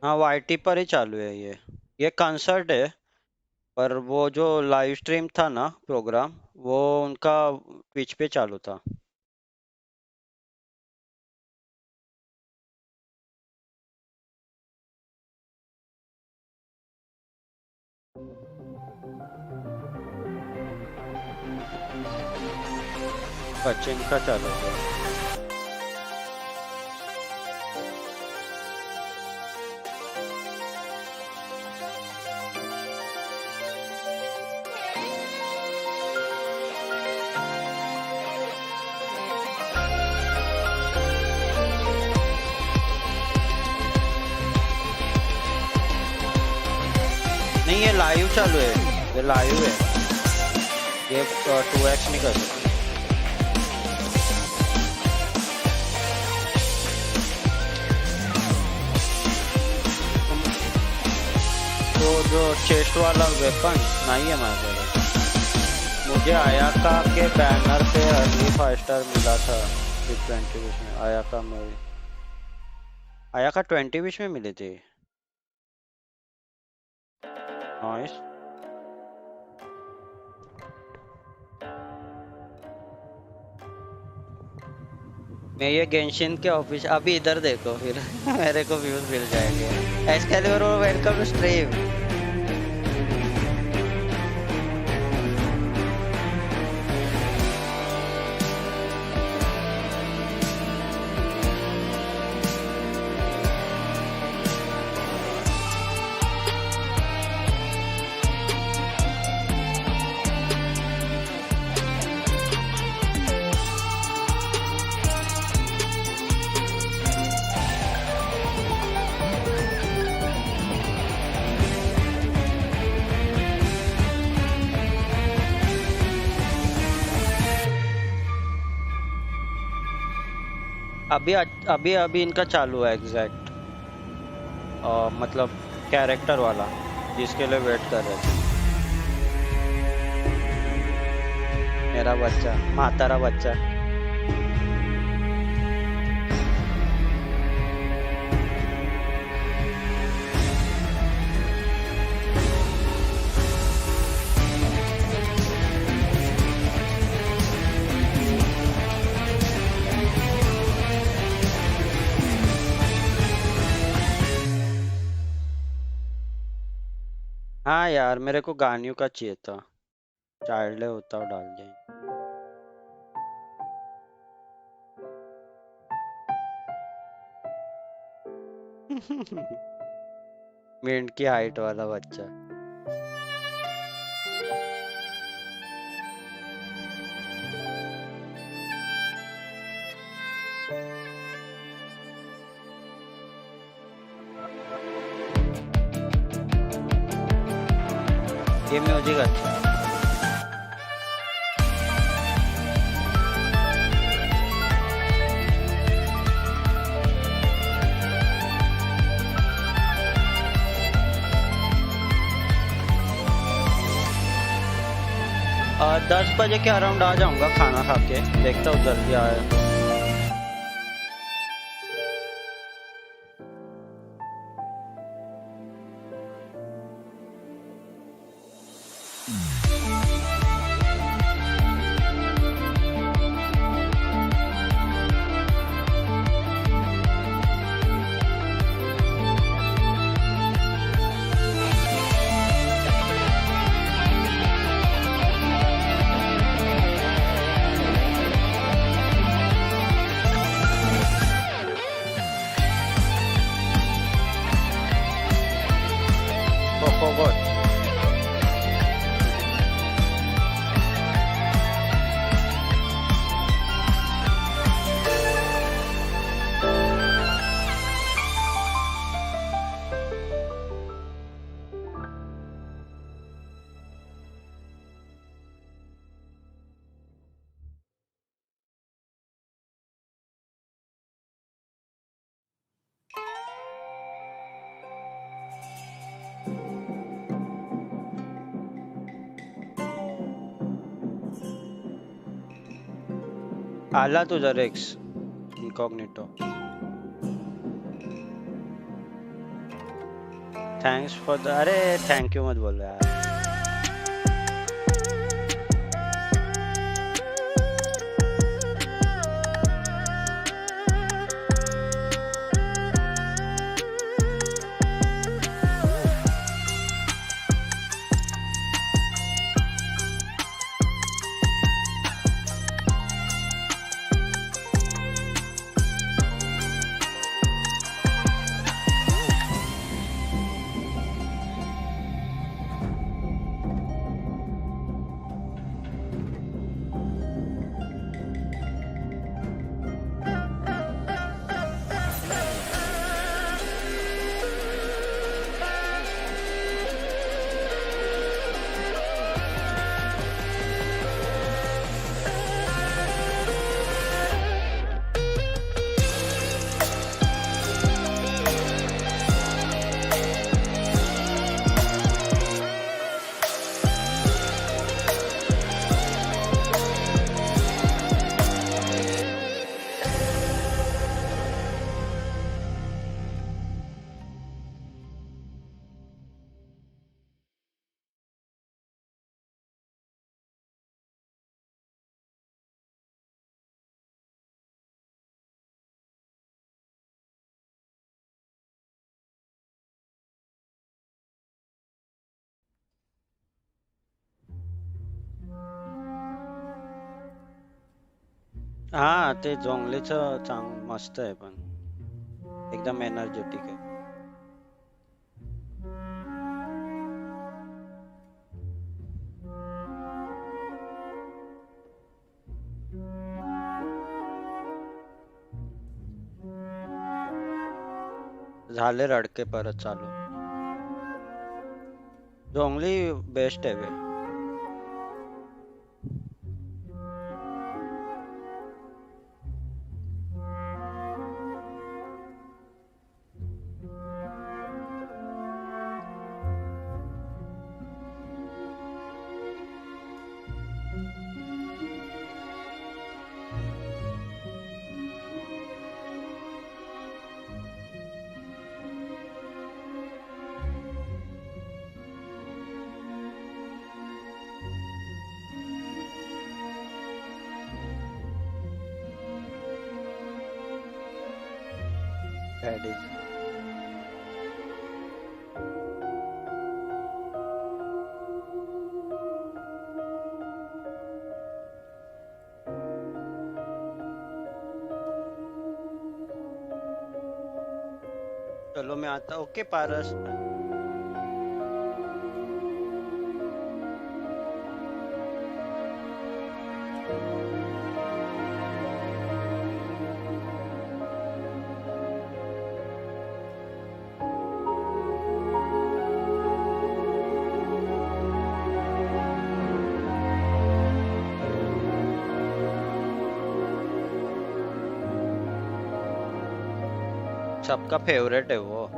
हाँ वाईटी पर ही चालू है ये कंसर्ट है। पर वो जो लाइव स्ट्रीम था ना प्रोग्राम, वो उनका ट्विच पे चालू था। बच्चे का चालू था। नहीं ये लाइव चालू है, ये लाइव है, ये 2x नहीं कर सकते। तो जो चेस्ट वाला वेपन नहीं है हमारे पास। मुझे आयाका के बैनर पे अर्ली 5 स्टार मिला था 20 विश में। आयाका में आयाका 20 विश में मिले थे। नाइस। मैं ये गेंशिन के ऑफिस अभी इधर देखो फिर मेरे को व्यूज मिल जाएंगे। एस्केलिबर वेलकम टू स्ट्रीम। अभी इनका चालू है एग्जैक्ट मतलब कैरेक्टर वाला, जिसके लिए वेट कर रहे थे। मेरा बच्चा, मातारा बच्चा। हाँ यार मेरे को गानियों का चाहिए था, चाइल्ड होता और डाल जाए। मिनट की हाइट वाला बच्चा। ये म्यूजिक अच्छा है। और 10 बजे के अराउंड आ जाऊंगा खाना खा के, देखता हूँ जल्दी आया। आला तुझा Rex incognito. Thanks for the. अरे थँक्यू मत बोल यार. हा ते जोंगलीचं मस्त आहे पण एकदम एनर्जेटिक आहे. झाले रडके परत चालू. जोंगली बेस्ट आहे बे. Daddy. चलो मैं आता. ओके पारस. सबका फेवरेट है वो.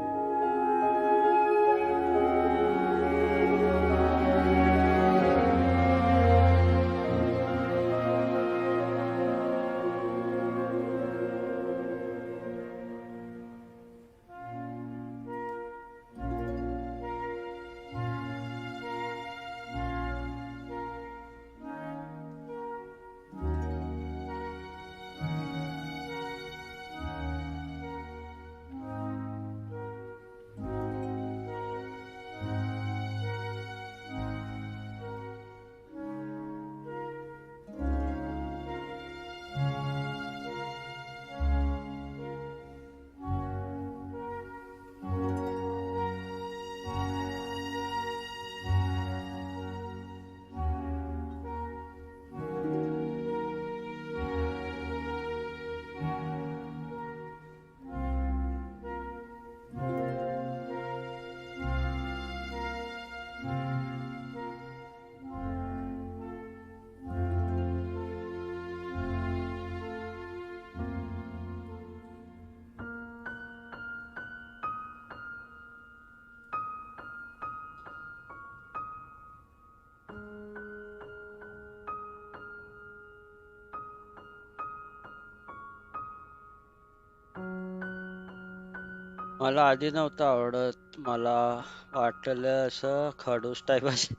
मला आधी नव्हतं आवडत. मला वाटलं असं खडूस टाईप असे.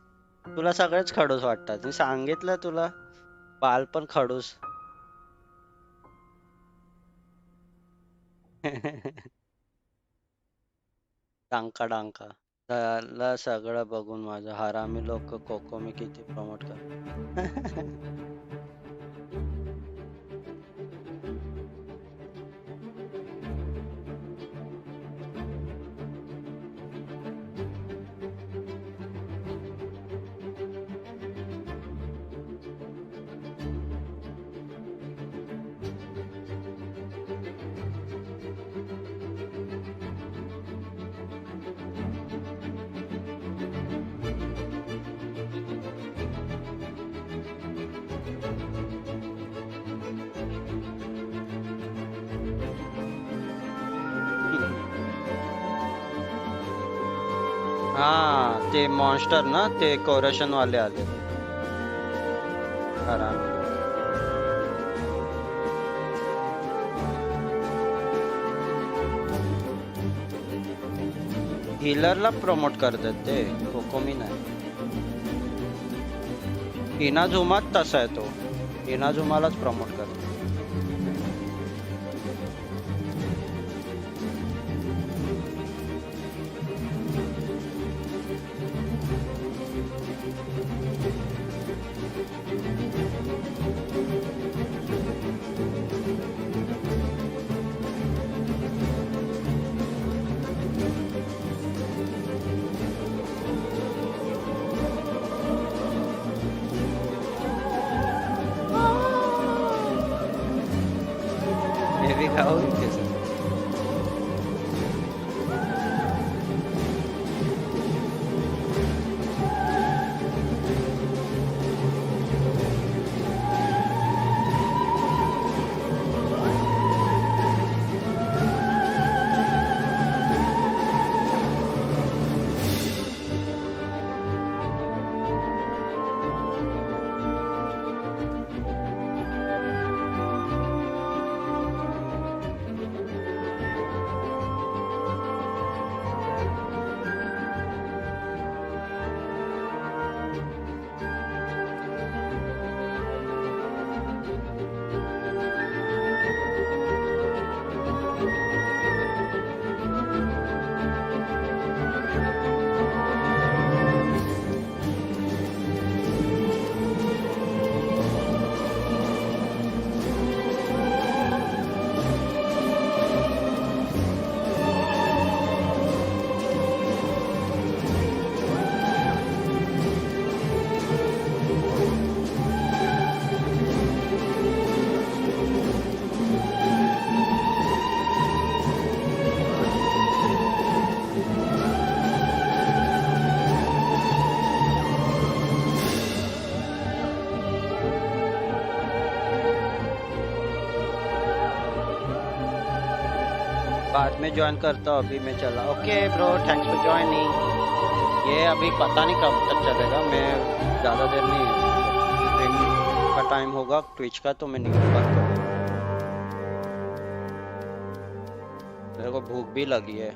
तुला सगळेच खडूस वाटतात. मी सांगितलं तुला, बाल पण खडूस. डांका डांका. झालं सगळं बघून माझं. हरामी लोक कोकोमी किती प्रमोट कर. हा, ते मॉन्स्टर ना, ते कोरेशन वाले आले. हरामी. हिलरला प्रमोट करतात ते, कोकोमी नाही. इनाझुमाच तसा आहे तो. इनाझुमालाच प्रमोट करतो. हे भी खाओ कैसे? बाद में ज्वाइन करता हूँ, अभी मैं चला. Okay bro, thanks for joining. ये अभी पता नहीं कब तक चलेगा. मैं ज़्यादा देर नहीं, स्ट्रीम का टाइम होगा ट्विच का तो मैं निकल बंद कर दूँगा. मेरे को भूख भी लगी है.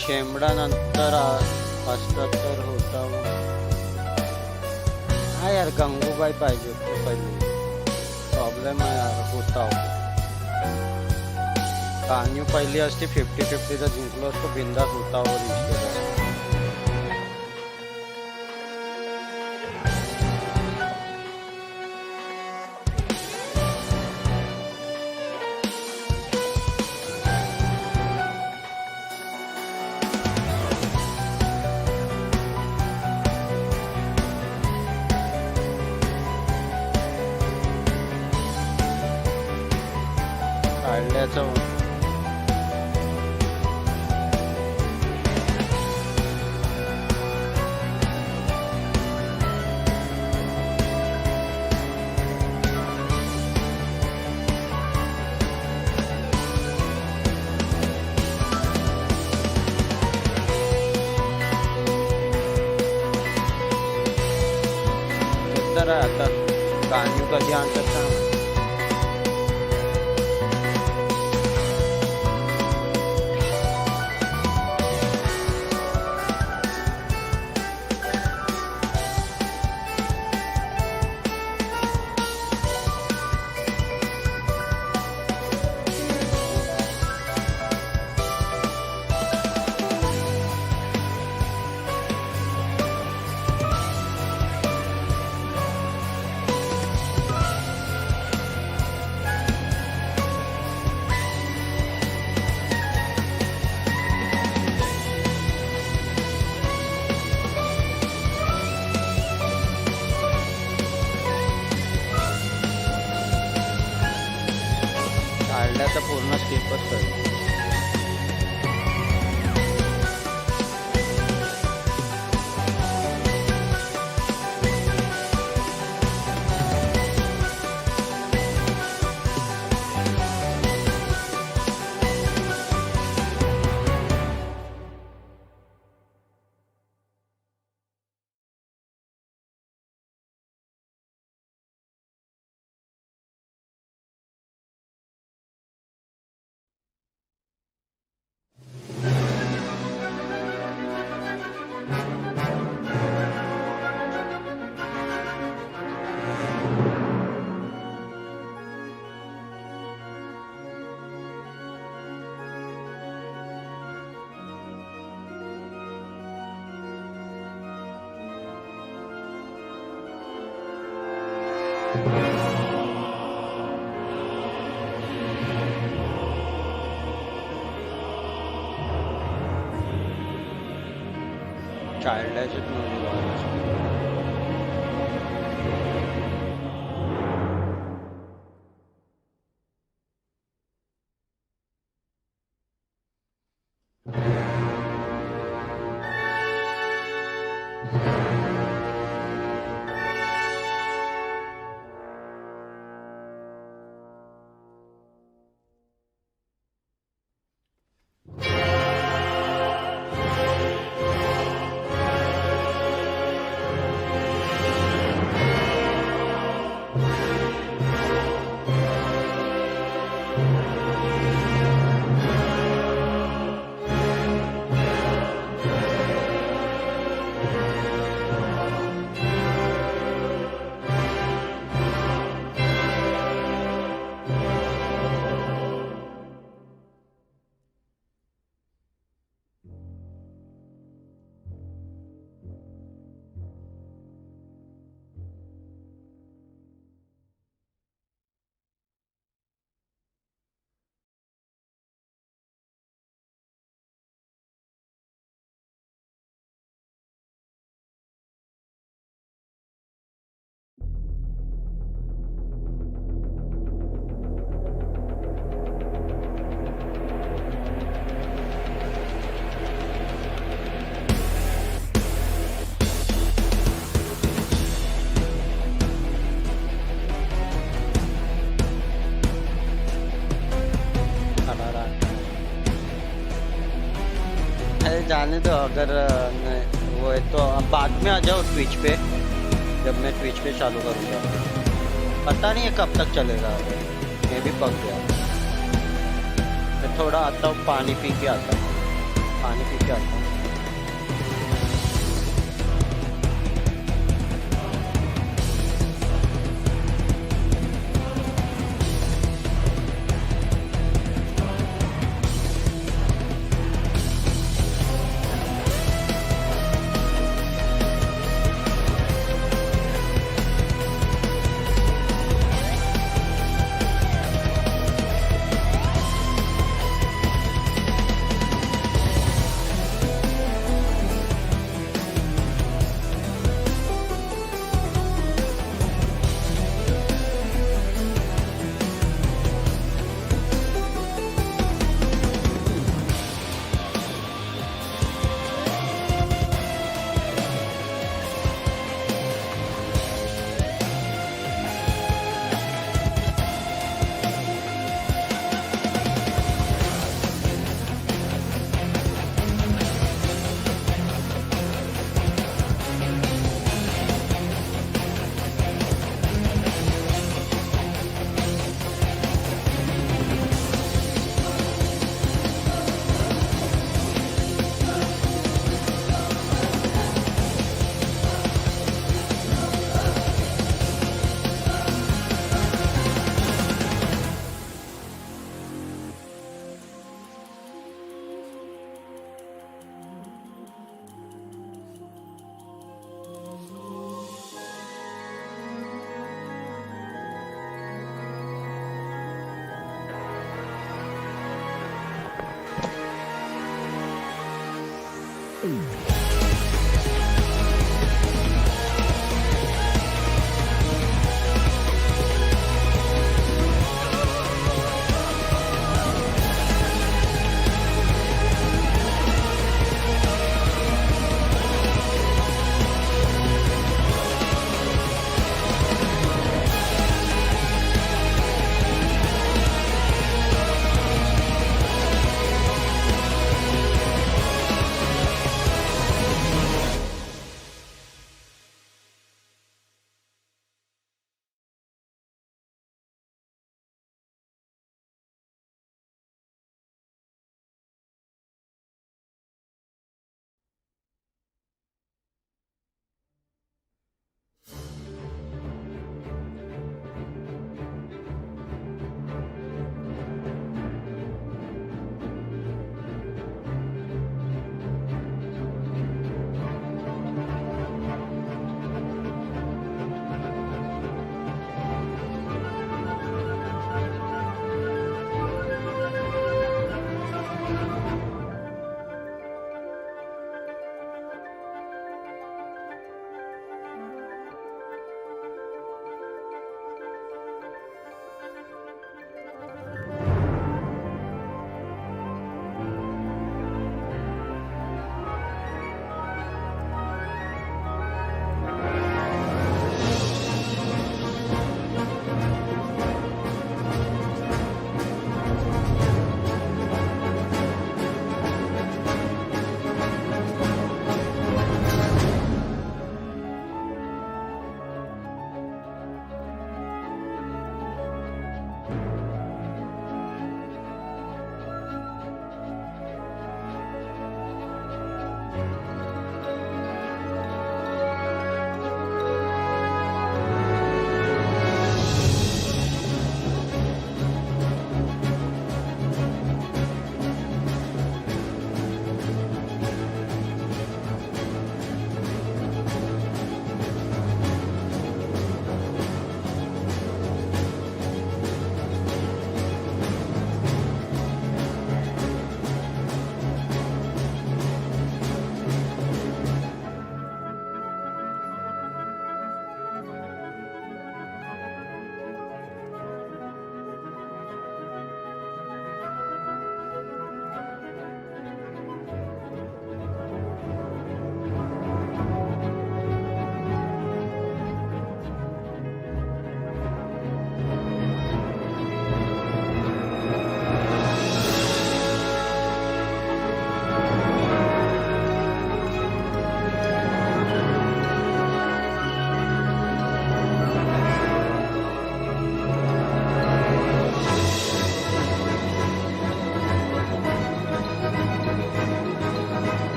शेंबडा नंतर असतं तर होता. हा यार गंगूबाई पाहिजे होते पहिले. प्रॉब्लेम आहे यार होता. कान्यू पहिली असती 50-50 जर जिंकलो असतो बिंदास होता वर रिश्तेदार. काढल्याचं तर आता कान्यू कधी आणतात का. काढल्याचं पूर्ण स्किपच कर. चाइल्ड जाने दो. अगर नहीं वो है तो बाद में आ जाओ ट्विच पे. जब मैं ट्विच पे चालू करूँगा पता नहीं है कब तक चलेगा. मैं भी पक गया. मैं थोड़ा आता हूँ पानी पी के आता हूँ. पानी पी के आता हूँ।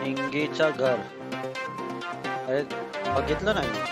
इंगीचं घर. अरे बघितलं नाही मी.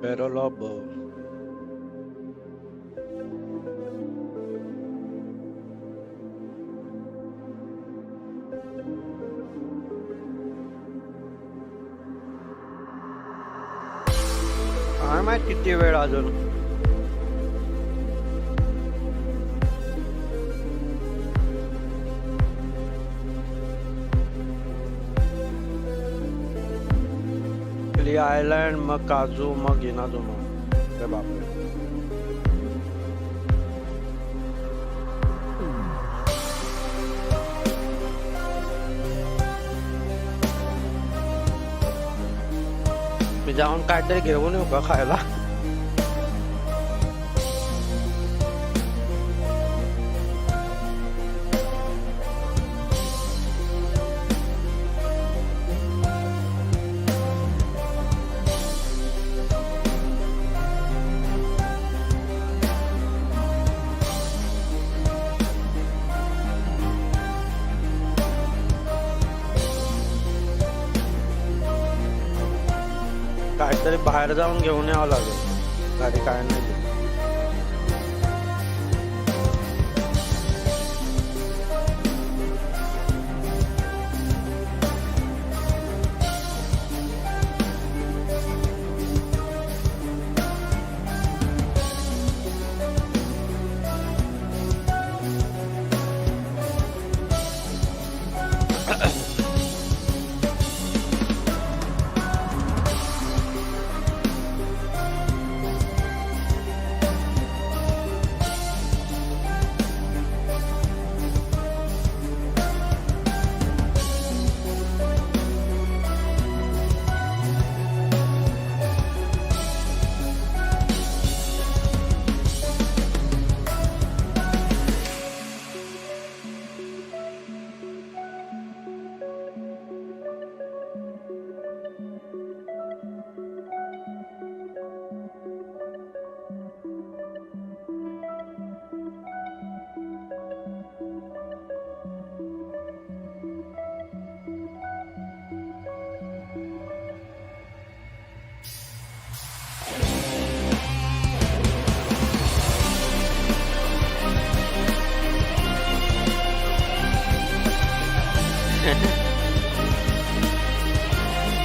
Pero lobo. काय माहित किती वेळ अजून. आयलँड मग काजू मग इनाजुमा. अरे बापरे. मी जाऊन काहीतरी घेऊन येऊ का खायला. काहीतरी बाहेर जाऊन घेऊन यावं लागेल. गाडी काय नाही.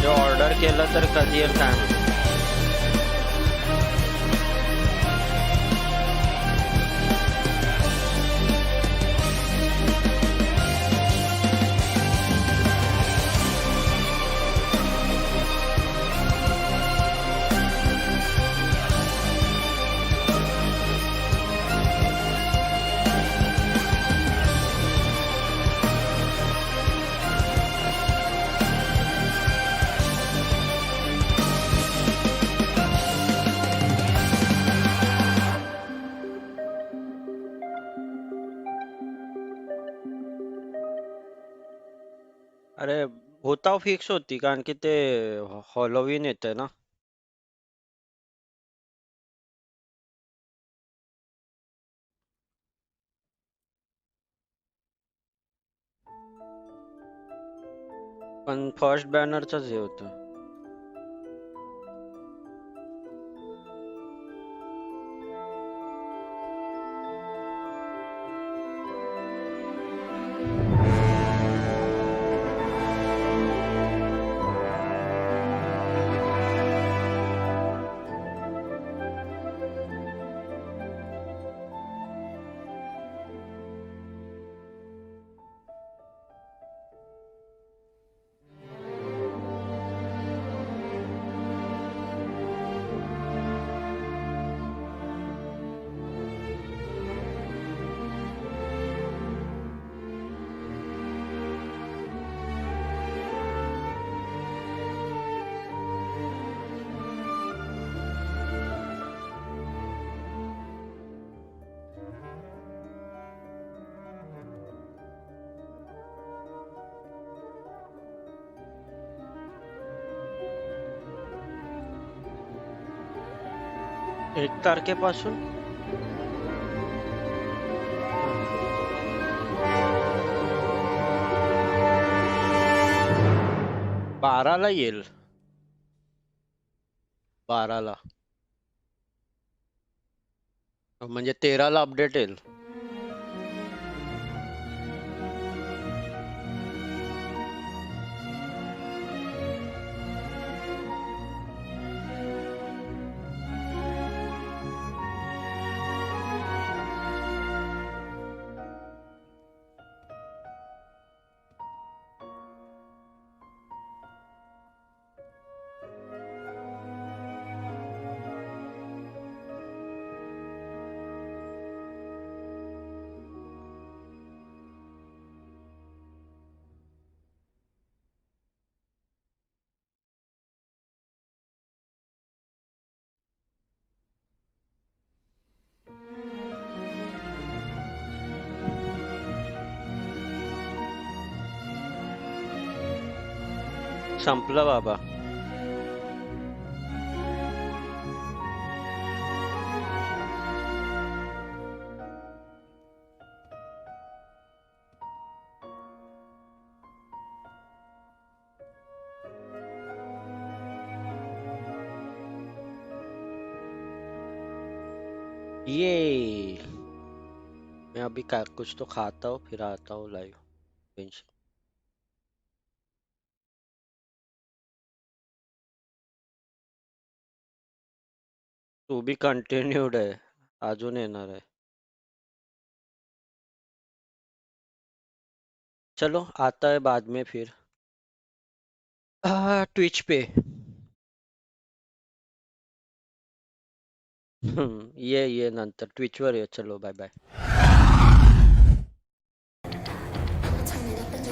जे ऑर्डर केलं तर कधी येईल काय माहिती. अरे होता फिक्स होती कारण की ते हॉलोवीन येते ना. पण फर्स्ट बॅनरच हे होतं. एक तारखेपासून 12ला येईल. 12ला म्हणजे 13ला अपडेट येईल. संपलं बाबा. ये मैं अभी कुछ तो खाता हूँ फिर आता हूँ लाइव. तू भी कंटिन्यूड आहे, अजून येणार आहे. चलो आता है बाद में फिर. ट्विच पे. ये नंतर ट्विच वर ये. चलो bye bye.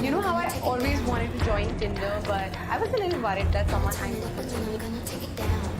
You know how I always wanted to join Tinder, but I was a little worried that someone I'm gonna take it down.